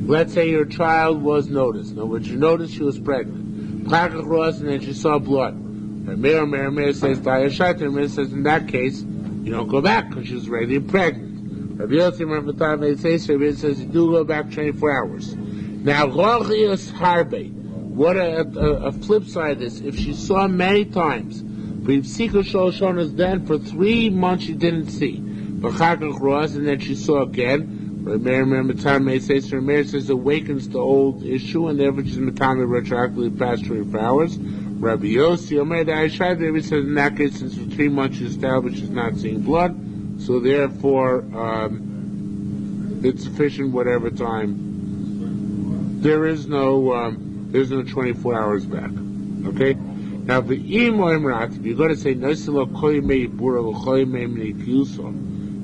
Let's say your child was noticed. Now, what you noticed, she was pregnant. Across, and then she saw blood. Meir says, Meir says, in that case, you don't go back because she was already pregnant. Rabbi Yossi says, you do go back 24 hours. Now, what a flip side of this, if she saw many times, then for 3 months she didn't see. And then she saw again. Meir says awakens the old issue, and therefore she's Matame retroactively past 24 hours. Rabbi Yossi says in that case, since for 3 months she's established she's not seeing blood, so therefore it's sufficient whatever time. There's no 24 hours back. Okay? Now if you're going to say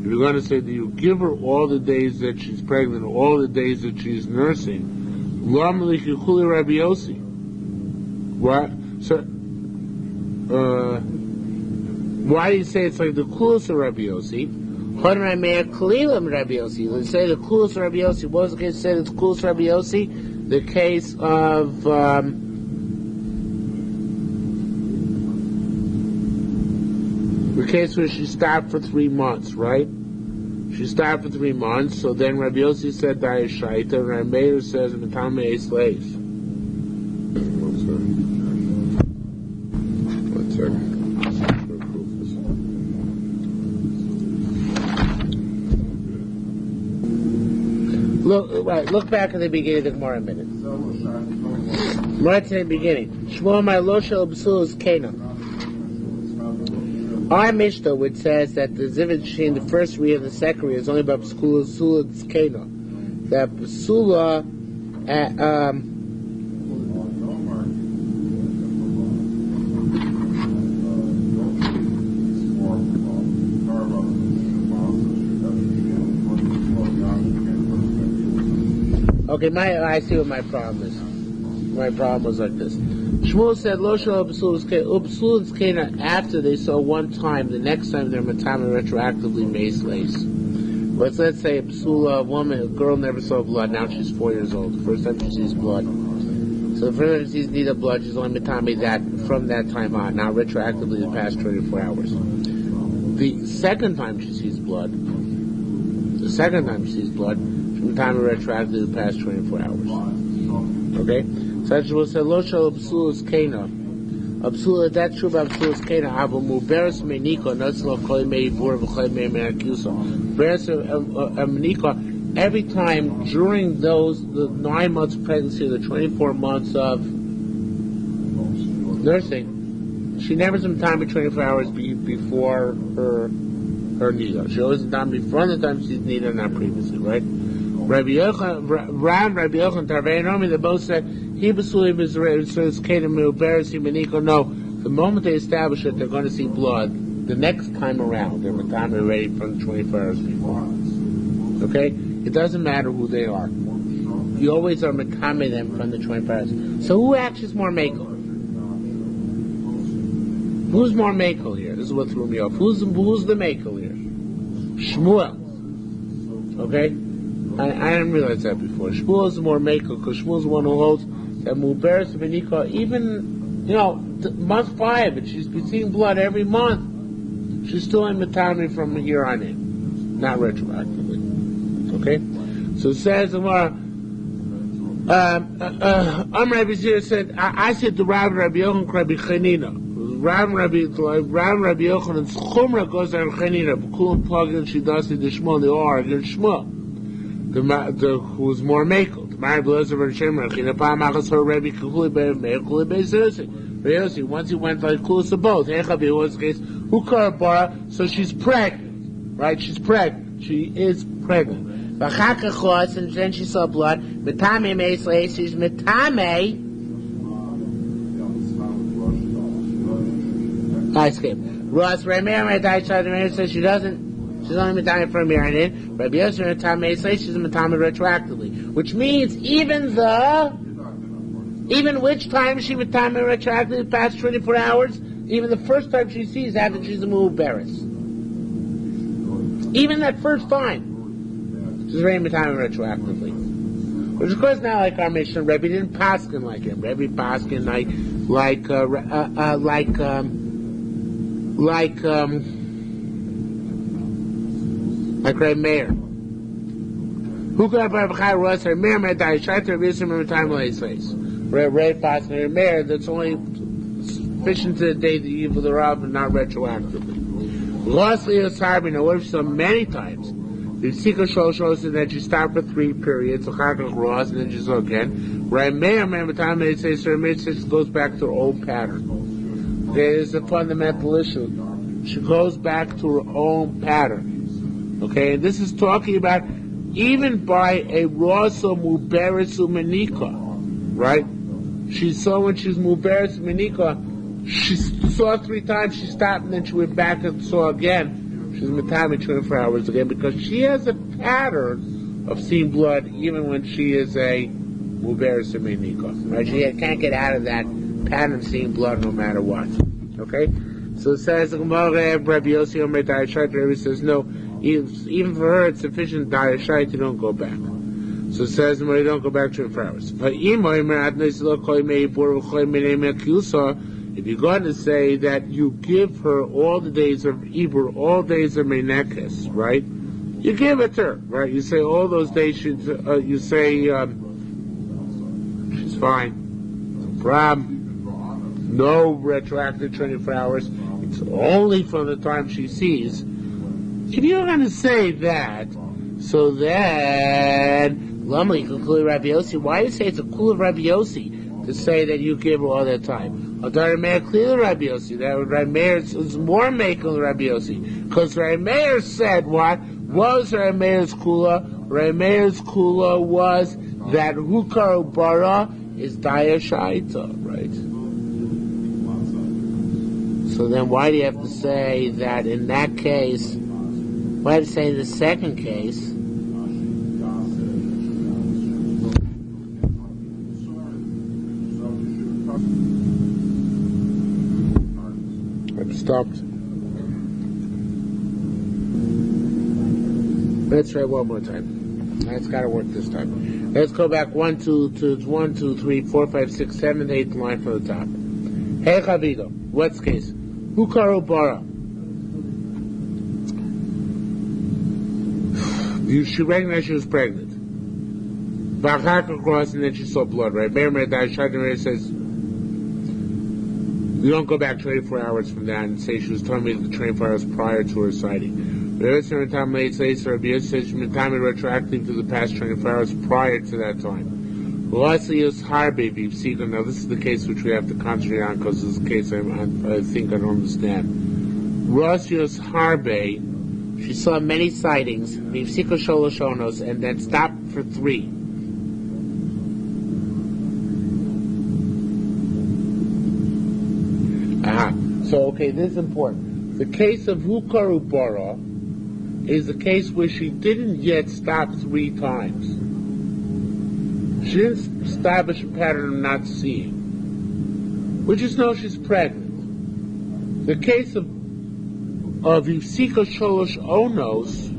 if you're going to say that you give her all the days that she's pregnant, all the days that she's nursing, Rabbi Yossi. What? So, why do you say it's like the coolest of Rabbi Yossi? Let's say the coolest of Rabbi Yossi. What was the case to say it's the coolest of Rabbi Yossi? The case of the case where she stopped for 3 months, right? She stopped for 3 months, so then Rabbi Yossi said Dayashaita, and Rabbi Meir says Matame Eis Leis. One second. Look back at the beginning of the Gemara a minute. Right to the beginning. Shmuel my Loshel B'sul is Kana. Our Mishnah, which says that the Zivit Shin, the first read and the second read is only about Psula Tzkena. That Psula, okay, I see what my problem is. My problem was like this. Shmuel said, Lo shal Upsul Tzkena after they saw one time, the next time they're Matame retroactively Meis Leis. Let's say a psula, a girl never saw blood, now she's 4 years old. The first time she sees blood. So the first time she sees Niddah blood, she's only mitame that from that time on, not retroactively the past 24 hours. The second time she sees blood, she's mitame retroactively the past 24 hours. Okay? So that's what said, Lo shal psulas kena. Absolutely, that's true about Absolut's Kena. Abu Muberes Meniko, Nutslo Koi Mei Bur V'Koi Mei Merakuso. Beres Meniko, every time during the 9 months of pregnancy, the 24 months of nursing, she never has time of 24 hours before her Niddah. She always has time before the time she's Niddah, not previously, right? Rabbi Yochanan, Tarvei Nomi, they both said, He Basuli B'Zerez Kedem Muberes Meniko. No, the moment they establish that they're going to see blood, the next time around, they're ready from the 24 hours before. Okay? It doesn't matter who they are. You always are Mekame them from the 24 hours. So who acts as more Mekel? Who's more Mekel here? This is what threw me off. Who's the Mekel here? Shmuel. Okay? I didn't realize that before. Shmuel is more Mekel, because Shmuel is the one who holds that Muberes Benika, even, month 5, and she's been seeing blood every month. She's still in Matami from here on in. Not retroactively. Okay? So it says, Rabbi Zir said, I said to Rabbi Yochanan, Rabbi Chanina. Rabbi Yochanan's Chumrah goes on Chanina. B'kulam plug-in, she does it, the Shmuel, the R, against Shmuel. Who's more Mekel. Once he went like Kulis of both. So she's pregnant. Right? She's pregnant. She is pregnant. And then she saw blood. She's Metame. I skipped. Ross Rameir says she doesn't. She's only Matame from here on in. Rabbi Yosef Matame says she's Matame retroactively. Which means even which time she Matame retroactively past 24 hours, even the first time she sees after she's a Muberes. Even that first time, she's already Matame retroactively. Which of course not like our Mishnah. Rebbe didn't paskin like him. Rebbe paskin like Ray Meir. Who could have Bachai Ross or Meir Medai Shaiter Visim and time lays face? Ray Pass and Meir, that's only sufficient to the day the evil thereof and not retroactively. Ross Leo Sarbina, what if so many times? The Sika shows that you stop for 3 periods, Ross, and then just again. Ray Meir, remember time they say Sir Meir goes back to her old pattern. There is a fundamental issue. She goes back to her own pattern. Okay, and this is talking about even by a Rosa Muberes Umenika, right? She saw when she's Muberes Umenika, she saw 3 times, she stopped, and then she went back and saw again. She's Matami 24 hours again, because she has a pattern of seeing blood even when she is a Muberes Umenika, right? She can't get out of that pattern of seeing blood no matter what. Okay? So it says, Rabbi Yossi Omer Dayashai, Rabbi says, no, even for her it's sufficient Dayashai to don't go back. So it says, you don't go back 24 hours. If you're going to say that you give her all the days of Ibur, all days of Menekes, right? You give it to her, right? You say all those days, you say, she's fine. No problem. No retroactive 24 hours. It's only from the time she sees. If you're going to say that, so then, Lama, you can call Rabbi Yossi. Why do you say it's a cool of Rabbi Yossi to say that you give her all that time? That Rabbi Yossi, that Rabbi Meir is more making than Rabbi Yossi. Because Rabbi Meir said what? What was Rabbi Meir's kula? Rabbi Meir's kula was that Hukar Bara is Daya Shaita, right? So then why do you have to say that in that case, why do you say in the second case, I've stopped. Let's try one more time. That's got to work this time. Let's go back 1, 2, 3, 4, 5, 6, 7, 8 line from the top. Hey Chavido, what's case? Hukaru bara. She recognized she was pregnant. Vachaka crossed and then she saw blood, right? Mary says, you don't go back 24 hours from that and say she was telling me the 24 hours prior to her sighting. Rabbi says retroactive to the past 24 hours prior to that time. Now this is the case which we have to concentrate on because this is a case I think I don't understand. Rosios Harbe, she saw many sightings, and then stopped for 3. So, okay, this is important. The case of Hukaru Bara is a case where she didn't yet stop 3 times. She didn't establish a pattern of not seeing. We just know she's pregnant. The case of Yusika Sholosh Onos,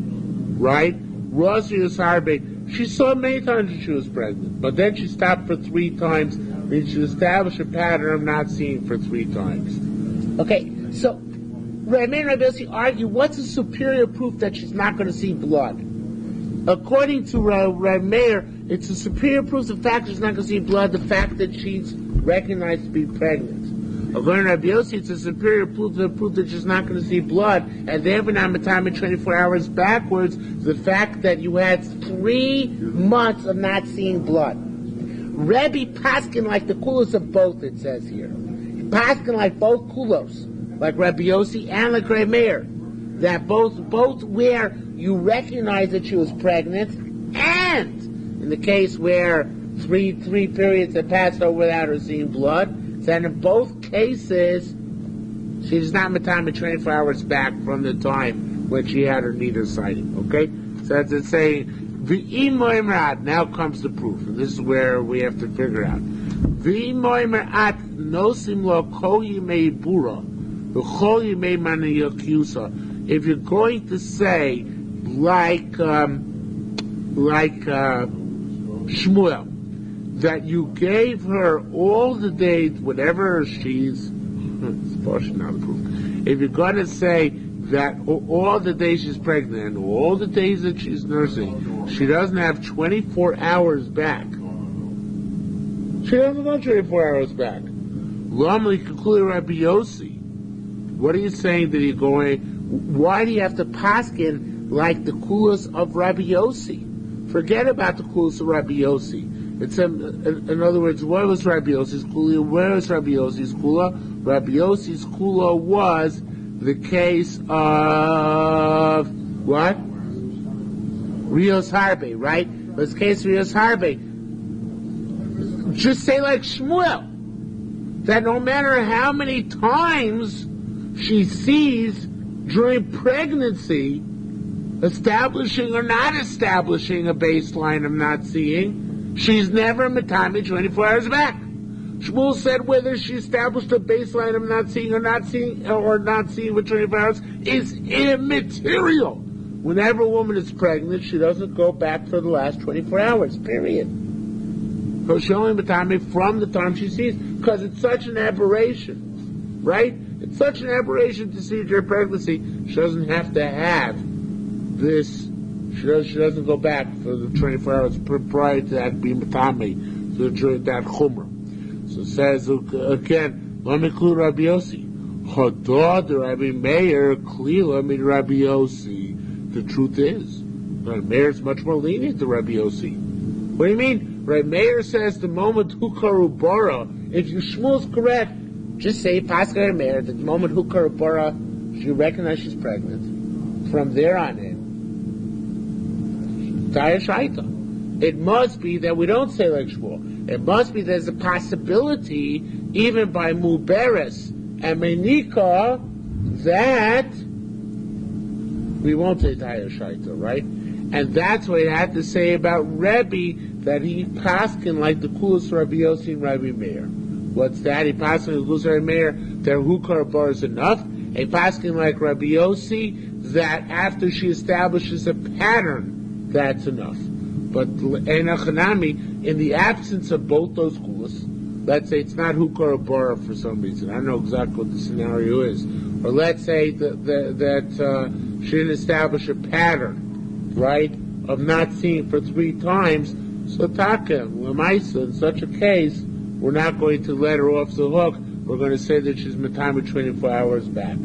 right? Rosius Harbe, she saw many times that she was pregnant, but then she stopped for 3 times, and she established a pattern of not seeing for 3 times. Okay, so Rabbi and Rabbi Yossi argue, what's the superior proof that she's not going to see blood? According to Rabbi Meir, it's a superior proof, the fact that she's not going to see blood, the fact that she's recognized to be pregnant. According to Rabbi Yossi, it's a superior proof, the proof that she's not going to see blood, and therefore now in time in 24 hours backwards, the fact that you had 3 months of not seeing blood. Rebbe Paskin like the kulos of both, it says here. Paskin like both kulos, like Rabbi Yossi and like Rabbi Meir, that both where you recognize that she was pregnant, and in the case where three periods had passed over without her seeing blood, that in both cases she's not matame 24 hours back from the time when she had her Niddah sighting. Okay, so that's it saying v'imoimrat. Now comes the proof, and this is where we have to figure out. V'imoimrat nosim lo kol yimei bura v'chol yimei maniyakusa. If you're going to say like Shmuel, that you gave her all the days, whatever she's, it's partially not a proof. If you're going to say that all the days she's pregnant and all the days that she's nursing, she doesn't have 24 hours back. She doesn't have 24 hours back. Lamli concluded Rabbi Yossi. What are you saying that you're going? Why do you have to paskin like the kulas of Rabbi Yossi? Forget about the kulas of Rabbi Yossi. It's in other words, what was Rabbi Yossi's kula? Where was Rabbi Yossi's kula? Rabbi Yossi's kula was the case of what? Rios Harbe, right? This case Rios Harbe. Just say like Shmuel, that no matter how many times she sees during pregnancy, establishing or not establishing a baseline of not seeing, she's never matami 24 hours back. Shmuel said whether she established a baseline of not seeing or not seeing with 24 hours is immaterial. Whenever a woman is pregnant, she doesn't go back for the last 24 hours, period. So she only matami from the time she sees, because it's such an aberration, right? It's such an aberration to see during pregnancy. She doesn't have to have this. She doesn't go back for the 24 hours prior to that being matame, so during that chumrah. So it says again, let me include Rabbi Yossi. Hadad Rabbi Meir klila min Rabbi Yossi. The truth is, Rabbi Meir is much more lenient to Rabbi Yossi. What do you mean? Rabbi Meir says the moment hukaru bara. If you Shmuel's correct, just say Pascha Rabbi Meir. The moment hukaru bara, she recognizes she's pregnant. From there on in. It must be that we don't say like Shmuel. It must be there's a possibility, even by Muberes and Menika, that we won't say Taya Shaita, right? And that's what it had to say about Rebbe, that he paskin like the Kulas Rabbi Yossi and Rabbi Meir. What's that? He paskin like the Kulas Rabbi Meir, that Hukar Bar is enough. A paskin like Rabbi Yossi, that after she establishes a pattern, that's enough. But Enachanami, in the absence of both those kulas, let's say it's not hukah or bara for some reason. I don't know exactly what the scenario is. Or let's say that she didn't establish a pattern, right, of not seeing for 3 times. So taka, lemaisa, in such a case, we're not going to let her off the hook. We're going to say that she's matama 24 hours back.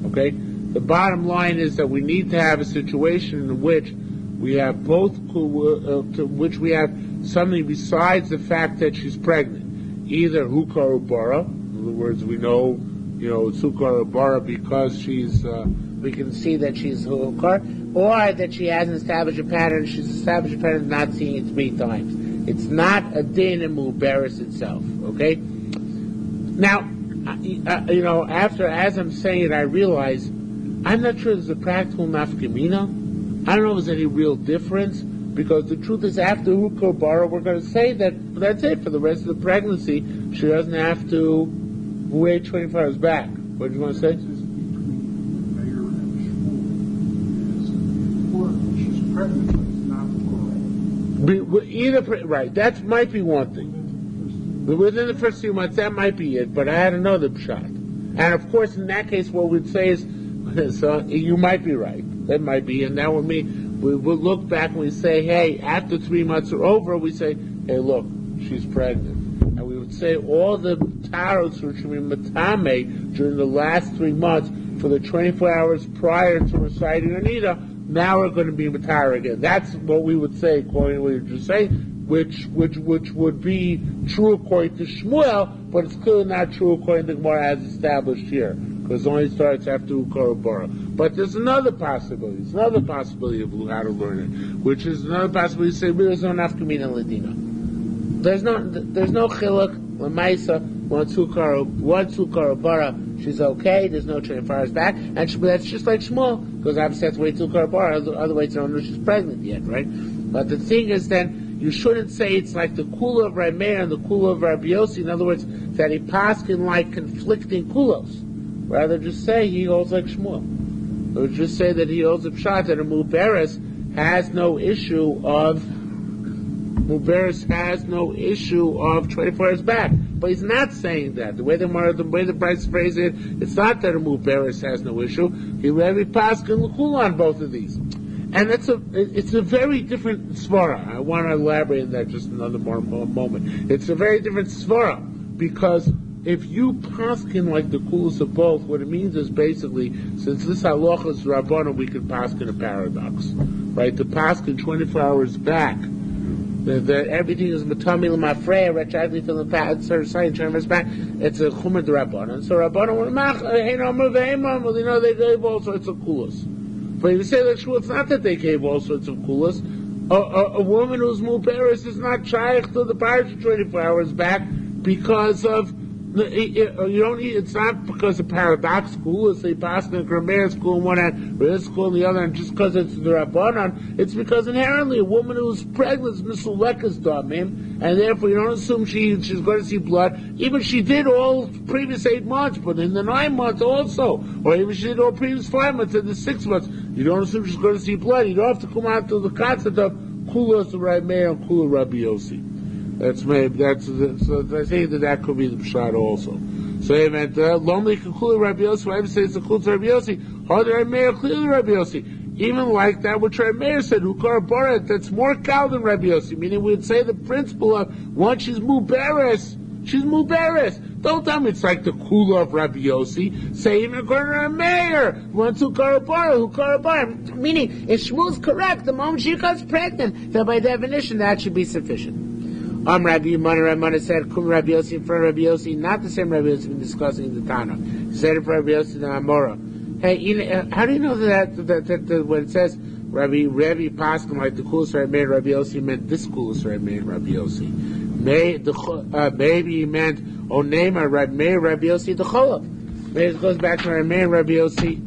Okay? The bottom line is that we need to have a situation in which we have both, to which we have something besides the fact that she's pregnant. Either hukah or bara. In other words, we know, it's hukah or bara because we can see that she's hukah, or that she hasn't established a pattern. She's established a pattern of not seeing it 3 times. It's not a din in muberis itself. Okay? Now, as I'm saying it, I realize I'm not sure there's a practical nafkamina. I don't know if there's any real difference, because the truth is, after hukah bara, we're going to say that that's it for the rest of the pregnancy. She doesn't have to wait 24 hours back. What do you want to say? She's pregnant, but it's not Either right, that might be one thing. Within the first few months, that might be it. But I had another shot, and of course, in that case, what we'd say is, so you might be right. That might be, and that would mean we will look back and we say, hey, after 3 months are over, we say, hey, look, she's pregnant. And we would say all the taros which should be matame during the last 3 months for the 24 hours prior to reciting her niddah, now we're going to be matar again. That's what we would say, according to what you just say, which would be true according to Shmuel, but it's clearly not true according to Gemara as established here, because it only starts after hukah or bara. But there's another possibility. It's another possibility of how to learn it, which is another possibility to say there's no nafkamina ladina. There's no chiluk lemaisa. Once hukah or bara, she's okay. There's no 24 hours back, and that's just like Shmuel, because obviously that's wait hukah or bara. Otherwise, you don't know she's pregnant yet, right? But the thing is, then you shouldn't say it's like the kula of Rabbi Meir and the kula of Rabbi Yossi. In other words, that he paskin like conflicting kulos. Rather, just say he holds like Shmuel. Or just say that he holds a pshat that a muberes has no issue of 24 hours back. But he's not saying that. The way the Bryce phrase it, it's not that a muberes has no issue. He let me paskin l'kula on both of these. And it's a very different svara. I want to elaborate on that just another moment. It's a very different svara, because if you paskin like the kulas of both, what it means is basically, since this halacha is Rabbana, we can paskin a paradox, right? The paskin 24 hours back, that everything is matami l'mafreya, retroactively till the past, sorry, 24 hours back. It's a chumar d'Rabbana. So Rabbana, they gave all sorts of kulas. But if you say that it's not that they gave all sorts of kulas. A woman who's muberes is not shaykh to the parsha 24 hours back because of it's not because of paradox school, it's a pastor grammar school on one hand, religious school on the other, and just because it's the Rabbanan, it's because inherently a woman who's pregnant is misuleka's damim, and therefore you don't assume she's going to see blood. Even she did all previous 8 months, but in the 9 months also, or even she did all previous 5 months and the 6 months, you don't assume she's going to see blood. You don't have to come out to the concept of kulos Rabbi Meir and kula Rabbi Yossi. So I think that could be the pshat also. So he meant lonely kula Rabbi Yossi. Why say it's the kula Rabbi Yossi? Harder Rabbi Meir, clearly Rabbi Yossi. Even like that, which Rabbi Meir said, hukar barat, that's more cow than Rabbi Yossi. Meaning we'd say the principle of once she's muberes. Don't tell me it's like the kula of Rabbi Yossi. Say even according to Rabbi Meir, once hukar barat. Meaning, if Shmuel's correct, the moment she becomes pregnant, then by definition that should be sufficient. Rabbi Yimana said, Kum Rabbi Yossi in front of Rabbi Yossi, not the same Rabbi Yossi been discussing in the Tana. He said it for Rabbi Yossi the Amora. Hey, how do you know that when it says Rabbi Paskin like the Kulas Rabbi Meir Rabbi Yossi meant this Kulas Rabbi Meir Rabbi Yossi? Maybe he meant Onema Rabbi Meir Rabbi Yossi the Cholav. Maybe it goes back to Rabbi Meir Rabbi Yossi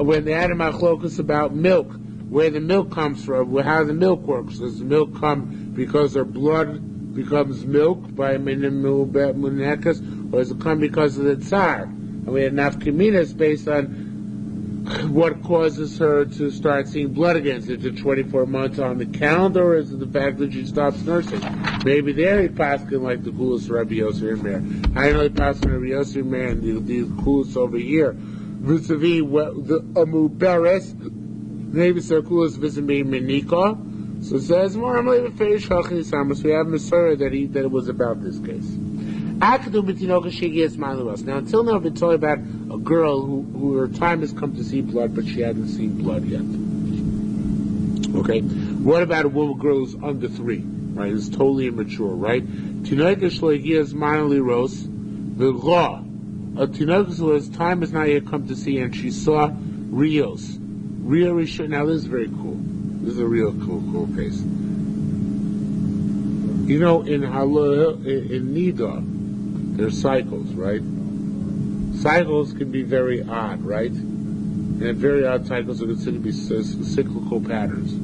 when they had a machlokus about milk, where the milk comes from, how the milk works. Does the milk come because their blood becomes milk by munekas, or does it come because of the tsar? And we had nafkaminas based on what causes her to start seeing blood again? Is it 24 months on the calendar, or is it the fact that she stops nursing? Maybe they're passing like the coolest Rabbi Yosef Meir. I know they pass on Rabbi Yosef Meir and the coolest over here. Vis-a-vis the Amuberes, maybe it's the coolest vis-a-vis Menika. So it says more. We have Masorah that it was about this case. Now, until now, I've been talking about a girl who her time has come to see blood, but she hasn't seen blood yet. Okay? What about a girl who's under 3? Right? It's totally immature, right? Tinokus loigias manali ros, the law. A tinokus whose time has not yet come to see, and she saw Rios. Rio Rishon. Now, this is very cool. This is a real cool case. You know, in Niddah, there's cycles, right? Cycles can be very odd, right? And very odd cycles are considered to be cyclical patterns.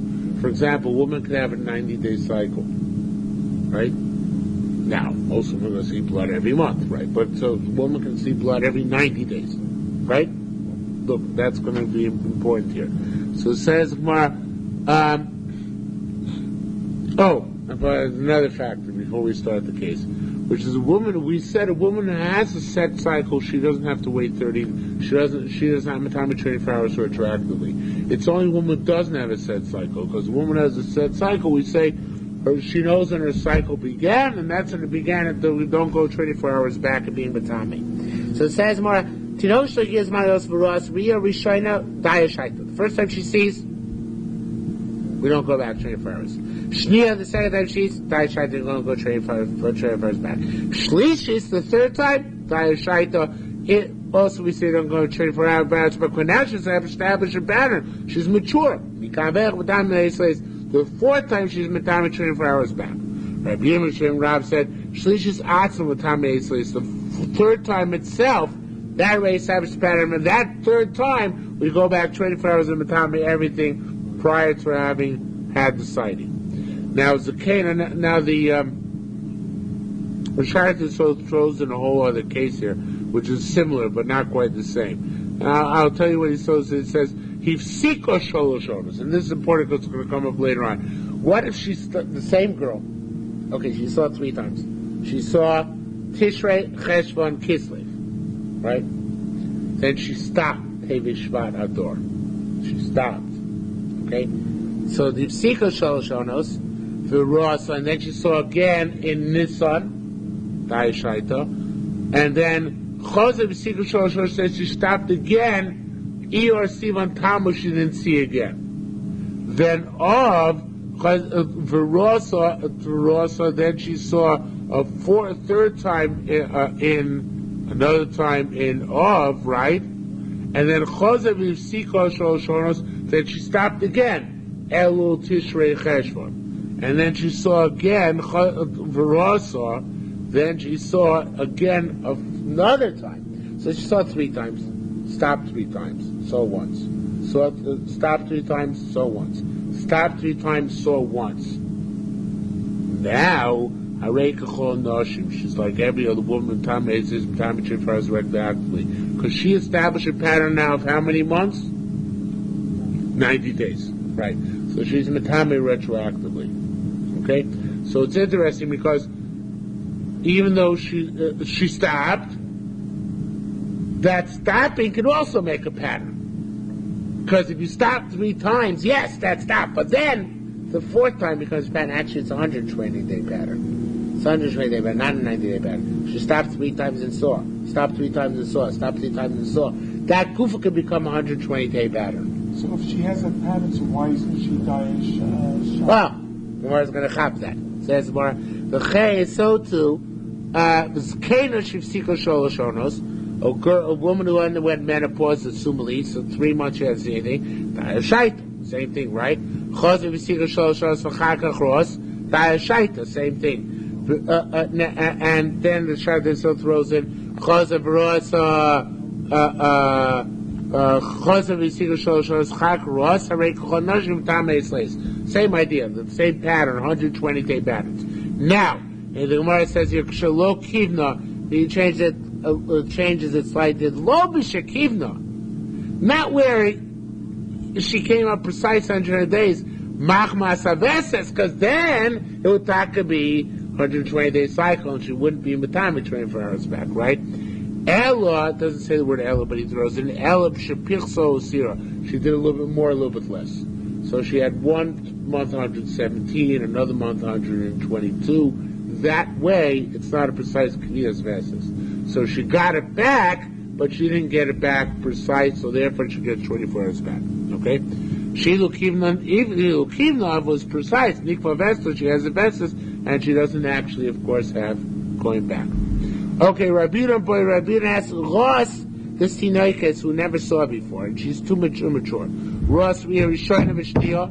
For example, a woman can have a 90-day cycle, right? Now, most women are going to see blood every month, right? But so a woman can see blood every 90 days, right? Look, that's going to be important here. So it says, another factor before we start the case, which is a woman. We said a woman who has a set cycle, she doesn't have to wait 30. She doesn't have a time of 24 hours retroactively. It's only a woman who doesn't have a set cycle, because a woman has a set cycle. We say she knows when her cycle began, and that's when it began. Until we don't go 24 hours back and being matami. So it says more. The first time she sees, we don't go back 24 hours. Shnia, the second time she's Daishaita, we're going to go 24 hours back. Shlishis, the third time, Daishaita, also we say don't go 24 hours back, but when now she's established a pattern, she's mature. The fourth time she's matame 24 hours back. Rabbi Yirmiyah Rav said, Shlishis atzim matame esleis. The third time itself, that way established a pattern, and that third time we go back 24 hours and matame everything prior to having had the sighting. Now the Rishonim throws in a whole other case here, which is similar but not quite the same. I'll tell you what he says. It says hifsiko sholoshonos, and this is important because it's going to come up later on. What if she's the same girl? Okay, she saw 3 times. She saw Tishrei, Cheshvan, Kislev, right? Then she stopped Tevi Shvat Ador. She stopped. Okay, so the hifsiko sholoshonos. And then she saw again in Nisan, Daishaita, and then Chosev Sikul Sholosh says she stopped again. Eor Sivan Tamu she didn't see again. Then of Verosa, then she saw a third time in another time in Of, right? And then Chosev Sikul Sholosh, then she stopped again. Elul Tishrei Cheshvan. And then she saw again Verasa. Then she saw again another time. So she saw 3 times, stopped 3 times, saw once. Stopped 3 times, saw once. Stopped 3 times, saw once. Now, she's like every other woman. Time is retroactively, because she established a pattern now of how many months? 90 days, right? So she's matame retroactively. Okay, so it's interesting because even though she stopped, that stopping can also make a pattern. Because if you stop 3 times, yes, that stopped. But then the 4th time becomes a pattern. Actually, it's a 120-day pattern. It's a 120-day pattern, not a 90-day pattern. She stopped 3 times and saw. Stopped 3 times and saw. Stopped 3 times and saw. That kufa can become a 120-day pattern. So if she has a pattern, so why isn't she Daesh? Well, the Gemara is going to chop that. Says more. The chay is so too. A woman who underwent menopause is sumali, so 3 months she hasn't seen anything. Same thing, right? Same thing. And then the Shadda still throws in same idea, the same pattern, 120-day patterns. Now, the Gemara says here, Shalo Kivna, he changes it slightly. Lo b'shekivna. Not where she came up precise 100 days, machmas aveses, because then it would have to be 120-day cycle, and she wouldn't be in the time of 24 hours back, right? Ella doesn't say the word Ella, but he throws in Ella shepirso sira. She did a little bit more, a little bit less. So she had 1 month 117, another month 122. That way, it's not a precise kniyas veses. So she got it back, but she didn't get it back precise, so therefore she gets 24 hours back. Okay? Shilu Kivna was precise. Nikva Vestas, she has a Vestas, and she doesn't actually, of course, have going back. Okay, Rabbinan has Ross, this Tinoikes who never saw before, and she's too mature. Ross, Yerushalmi Niddah.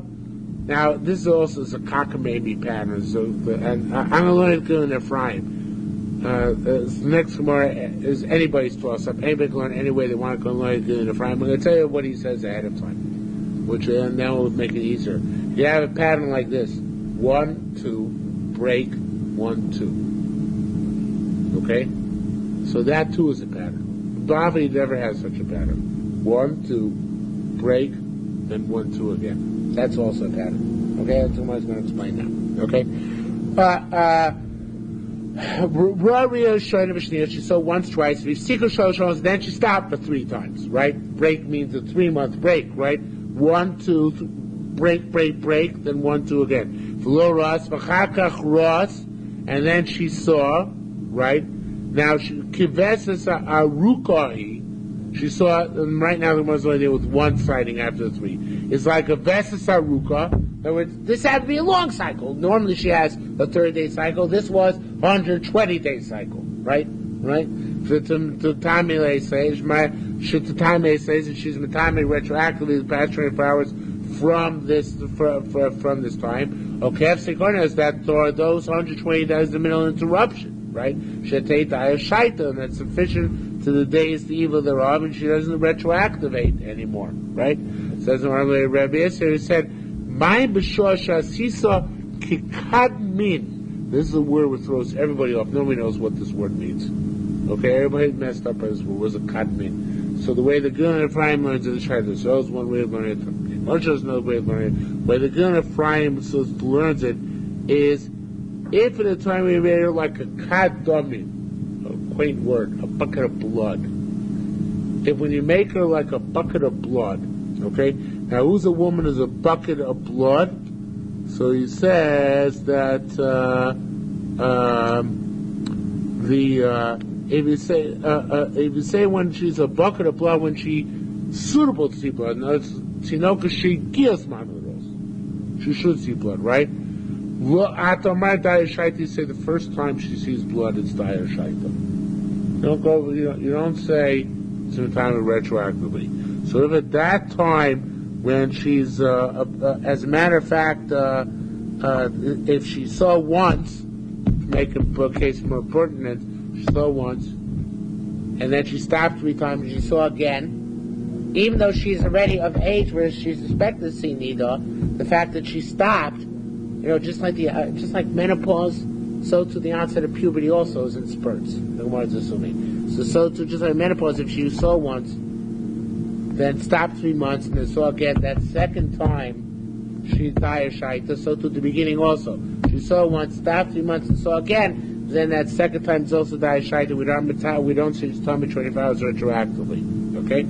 Now, this is also a cockamamie pattern, so, and I'm going to learn it good in Ephraim. Next Gemara is anybody's toss-up. Anybody can learn any way they want to learn it good in Ephraim. I'm going to tell you what he says ahead of time, which then will make it easier. You have a pattern like this. 1, 2, break, 1, 2. Okay? So that too is a pattern. Bhavani never has such a pattern. 1, 2, break, then 1, 2 again. That's also a pattern. Okay? That's what I was going to explain now. Okay? She saw once, twice. Then she stopped for 3 times, right? Break means a 3-month break, right? 1, 2, break, then 1, 2 again. And then she saw, right? Now she kivesas arukai. She saw, and right now the one's only there with 1 sighting after the 3. It's like a vesas aruka. In other words, this had to be a long cycle. Normally she has a 30-day cycle. This was 120-day cycle, right? Right? The time says, and she's matame retroactively the past 24 hours from this time. Okay, is that those 120 days the middle interruption, right? Shetei daya shaita, and that's sufficient to the days the evil thereof, and she doesn't retroactivate anymore, right? It says in Rabbi Yisrael, he said, "My b'shosha sisa kikadmin." This is a word which throws everybody off. Nobody knows what this word means. Okay, everybody messed up by this word. Was a kadmin. So the way the Vilna Ephraim learns it is try to. So is one way of learning it. Moshe is another way of learning it. The way the Vilna Ephraim learns it is if at the time we made it like a kadmin, a quaint word, a bucket of blood. If when you make her like a bucket of blood, okay. Now, who's a woman is a bucket of blood? So he says that if you say when she's a bucket of blood, when she suitable to see blood, she gives mamaros. She should see blood, right? You say the first time she sees blood, it's dire shaita. You don't say sometime retroactively. So if at that time when she's, as a matter of fact, if she saw once, to make a case more pertinent, she saw once, and then she stopped 3 times, and she saw again, even though she's already of age where she's expected to see Niddah, the fact that she stopped, just like menopause, so to the onset of puberty also is in spurts. The Gemara is assuming. So to just like menopause, if she saw once, then stopped 3 months, and then saw again that second time, she's dire shaita. So to the beginning also, she saw once, stopped 3 months, and saw again. Then that second time is also dire shaita. We don't see tummy 24 hours retroactively. Okay,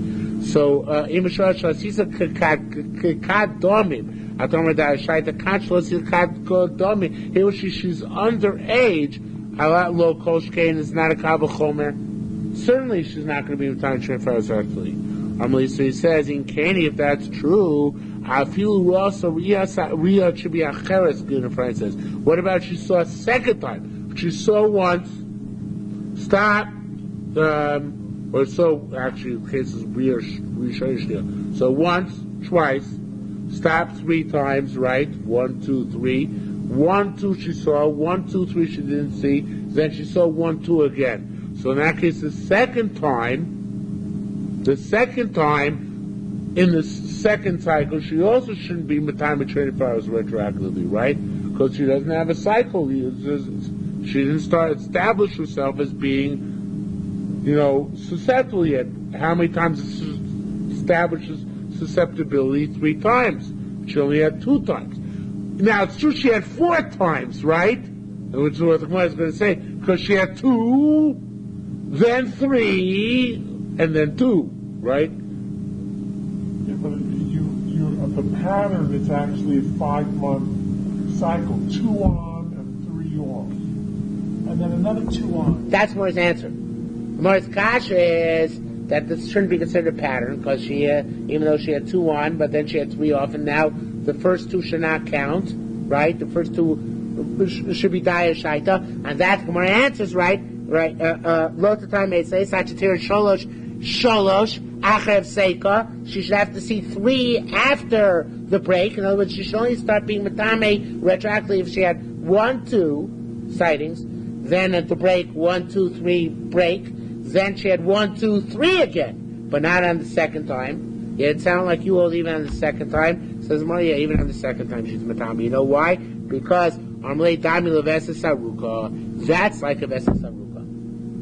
so imashar shasisa kad domim. Atomar dire shaita kanshlos kad domim. Here she's underage. Alat lo kol shkein is not a kavah chomer. Certainly, she's not going to be in time 24 hours retroactively. So he says in Kani, if that's true, I feel also Riyah should be acheres. Good friend says. What about she saw a second time? She saw once, stop, or so actually cases Riyah. So once, twice, stop 3 times, right? 1, 2, 3. 1, 2 she saw. 1, 2, 3 she didn't see. Then she saw 1, 2 again. So in that case, the second time in the second cycle, she also shouldn't be matame 24 hours retroactively, right? Because she doesn't have a cycle. She didn't establish herself as being, susceptible yet. How many times is establishes susceptibility 3 times. She only had 2 times. Now, it's true she had 4 times, right? Which is what the Gemara is going to say, because she had 2, then 3, and then 2, right? Yeah, but the pattern is actually a 5-month cycle, 2 on and 3 off, and then another 2 on. That's Mor's answer. Mor's kasha is that this shouldn't be considered a pattern because she, even though she had 2 on, but then she had 3 off, and now the first 2 should not count, right? The first 2 should be daya shaita, and that Gemara answers right. Lot of time they say Sagittarius sholosh achev seika. She should have to see 3 after the break. In other words, she should only start being matame retroactively if she had 1, 2 sightings. Then at the break 1, 2, 3 break. Then she had 1, 2, 3 again, but not on the second time. Yeah, it sounded like you hold even on the second time. Says Maria, even on the second time she's matame. You know why? Because Armlei Dami Levesa Saruka. That's like a Vesa Saruka.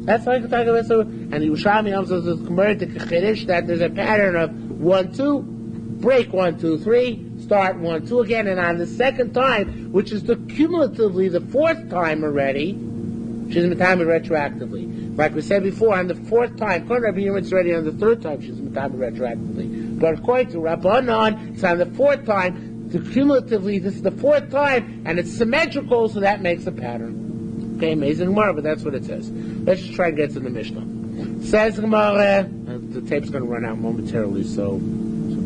That's like a type of Vesa. And the Yerushalmi also says converted to Kechirish that there's a pattern of 1, 2, break 1, 2, 3, start 1, 2 again, and on the second time, which is cumulatively the 4th time already, she's matame retroactively. Like we said before, on the 4th time, according to Rabbi Yehuda, it's already on the 3rd time she's matame retroactively. But according to Rabbanon, it's on the 4th time. Cumulatively, this is the 4th time, and it's symmetrical, so that makes a pattern. Okay, amazing Gemara, but that's what it says. Let's just try and get to the Mishnah. Says Gemara, the tape's going to run out momentarily, so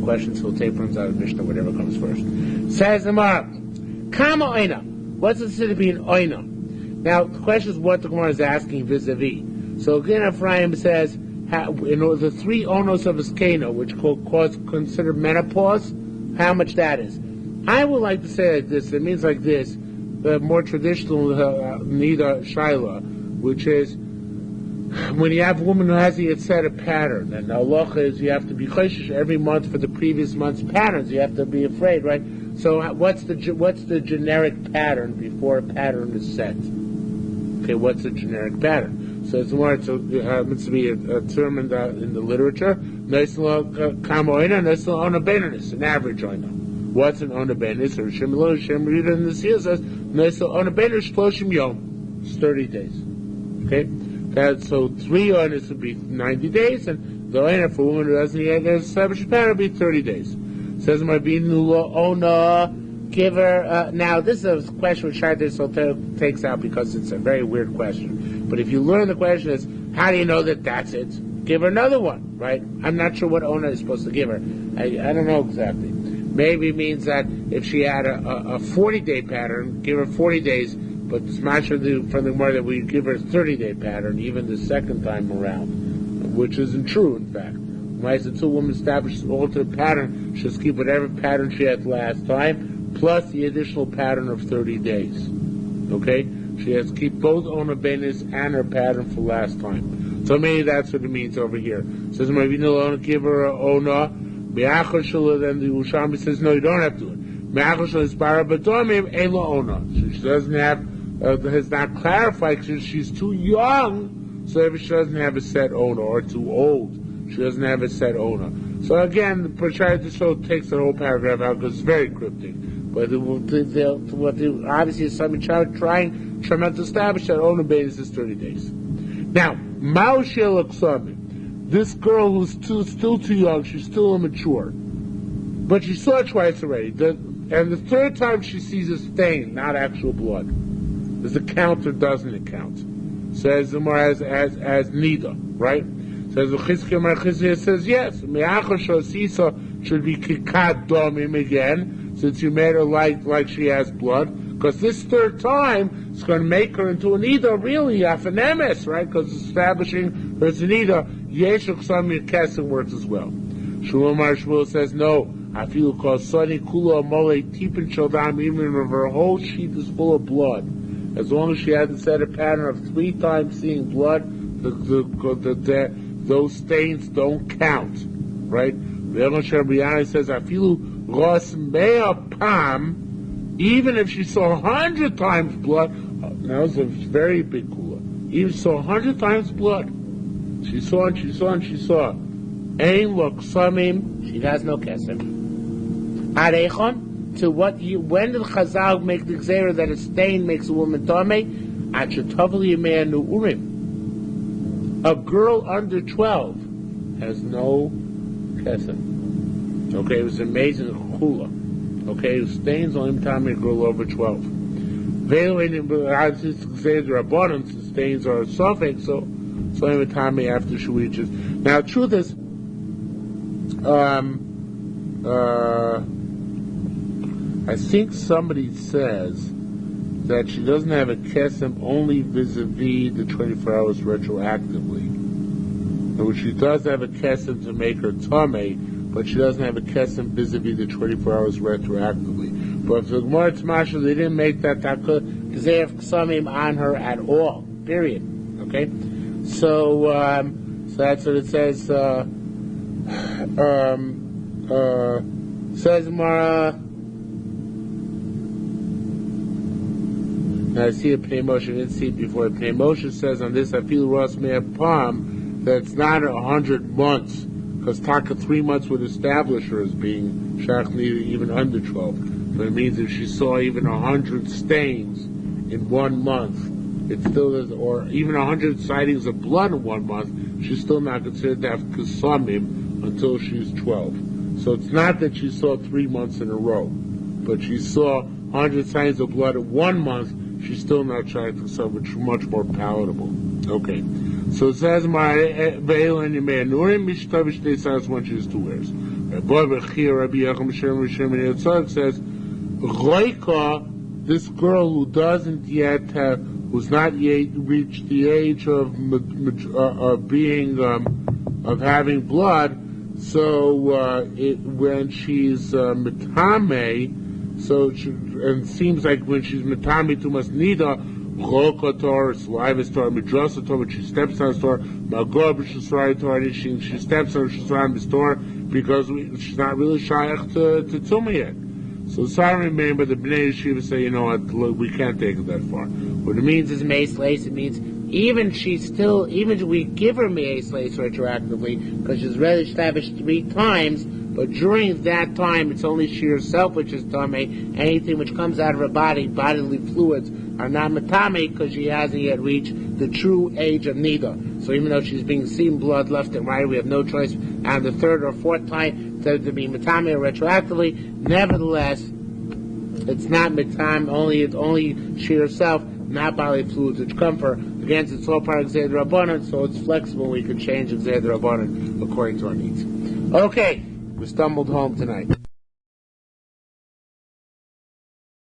questions till tape runs out of Mishnah, whatever comes first. Says Gemara, Kama oina. What's it to be an oina? Now, the question is what the Gemara is asking vis-a-vis. So again, Ephraim says, the 3 onos of Iskeno, which consider menopause, how much that is. I would like to say like this. It means like this. The more traditional Niddah Shaila, which is when you have a woman who has a set a pattern, and the halacha is you have to be choshesh every month for the previous month's patterns. You have to be afraid, right? So what's the generic pattern before a pattern is set? Okay, what's the generic pattern? So it's more happens to be a term in the literature. An average oina. What's an ona benis? Or Shem Rita in the Seal says ona benis shloshim yom. It's 30 days. Okay, so 3 onas would be 90 days, and the oina for a woman who doesn't yet establish a pattern would be 30 days. Says my binula ona. Give her. Now this is a question which Shai takes out because it's a very weird question. But if you learn the question is how do you know that that's it? Give her another one, right? I'm not sure what ona is supposed to give her. I don't know exactly. Maybe it means that if she had a 40-day pattern, give her 40 days, but it's from the Gemara that we give her a 30-day pattern, even the second time around, which isn't true, in fact. Right? So until a woman establishes an alternate pattern, she'll keep whatever pattern she had last time, plus the additional pattern of 30 days. Okay? She has to keep both ona benis and her pattern for last time. So maybe that's what it means over here. It says, "Maybe give her a ona." Then the Yerushalmi says, "No, you don't have to do it." She doesn't have, has not clarified because she's too young. So if she doesn't have a set ona, or too old, she doesn't have a set ona. So again, the Prashayat show takes the whole paragraph out because it's very cryptic. But obviously is something trying to establish that ona basis is 30 days. Now, Maushel Aksami, this girl who's still too young, she's still immature, but she saw it twice already. And the 3rd time she sees a stain, not actual blood. Does it count or doesn't it count? Says the more as Niddah, right? Says the Chizkiah says yes. Me'achosho Sisa should be kikat domim again, since you made her like she has blood. Because this 3rd time is going to make her into a Niddah, really, afanemes, right? Because it's establishing her as a Niddah. Yeshuk Samir Kesser works as well. Shmuel says no. I feel called Sani Kula Mole Tipin Shodam, even if her whole sheet is full of blood. As long as she hasn't set a pattern of 3 times seeing blood, those stains don't count, right? The Elon Sherbiani says, I feel Ros Mea Pam, even if she saw 100 times blood. Now it's a very big Kula. Even saw 100 times blood. She saw and she saw and she saw. Ein lo ksamim, she has no kesim. Arechon, to when did Chazal make the gzera that a stain makes a woman tamei? Achetavli yemei nu'urim. A girl under 12 has no kesim. Okay, it was amazing chula. Okay, it stains only time a girl over 12. Since stains are suffix, so only time after she reaches. Now, truth is, I think somebody says that she doesn't have a kesem only vis-a-vis the 24 hours retroactively. And she does have a kesem to make her tamei, but she doesn't have a kesem vis-a-vis the 24 hours retroactively. But for the Gemara Tmasha, they didn't make that gzeir ksamim on her at all. Period. Okay? So that's what it says. Says Gemara. I see a Pnei Moshe, I didn't see it before. Pnei Moshe says on this, I feel Ross Meir Palm, that it's not 100 months, because Taka 3 months would establish her as being Shach Niddah even under 12. But it means if she saw even 100 stains in 1 month, it still is, or even 100 sightings of blood in 1 month, she's still not considered to have Kesamim until she's 12. So it's not that she saw 3 months in a row, but she saw 100 sightings of blood in 1 month. She's still not trying to sell, which is much more palatable. Okay. So it says, Ve'el and Yemei Nurim, Mishtav Shtei Saras, when she has 2 wears. Rabbi Yacham Shem says, Roika, this girl who doesn't yet have, who's not yet reached the age of being, of having blood, so when she's Metame, so and it seems like when she's Metame Tumas Niddah, Choka Torah, Saliva Torah, Midrasa Torah, when she steps on Torah, Magor B'Shasrai Torah, she steps on Shasrai Torah because she's not really shaykh to Tumah yet. So sorry, remember the Bnei Yeshiva say, you know what, look, we can't take it that far. What it means is Meis Leis, it means even we give her Meis Leis retroactively, because she's already established 3 times, but during that time, it's only she herself which is tamei. Anything which comes out of her body, bodily fluids, are not matame because she hasn't yet reached the true age of Niddah. So even though she's being seen blood left and right, we have no choice on the 3rd or 4th time to be matame or retroactively. Nevertheless, it's not matame, it's only she herself, not bodily fluids which come for. Again, it's all part of Gzeir Rabbanan, so it's flexible. We can change Gzeir Rabbanan according to our needs. Okay. We stumbled home tonight.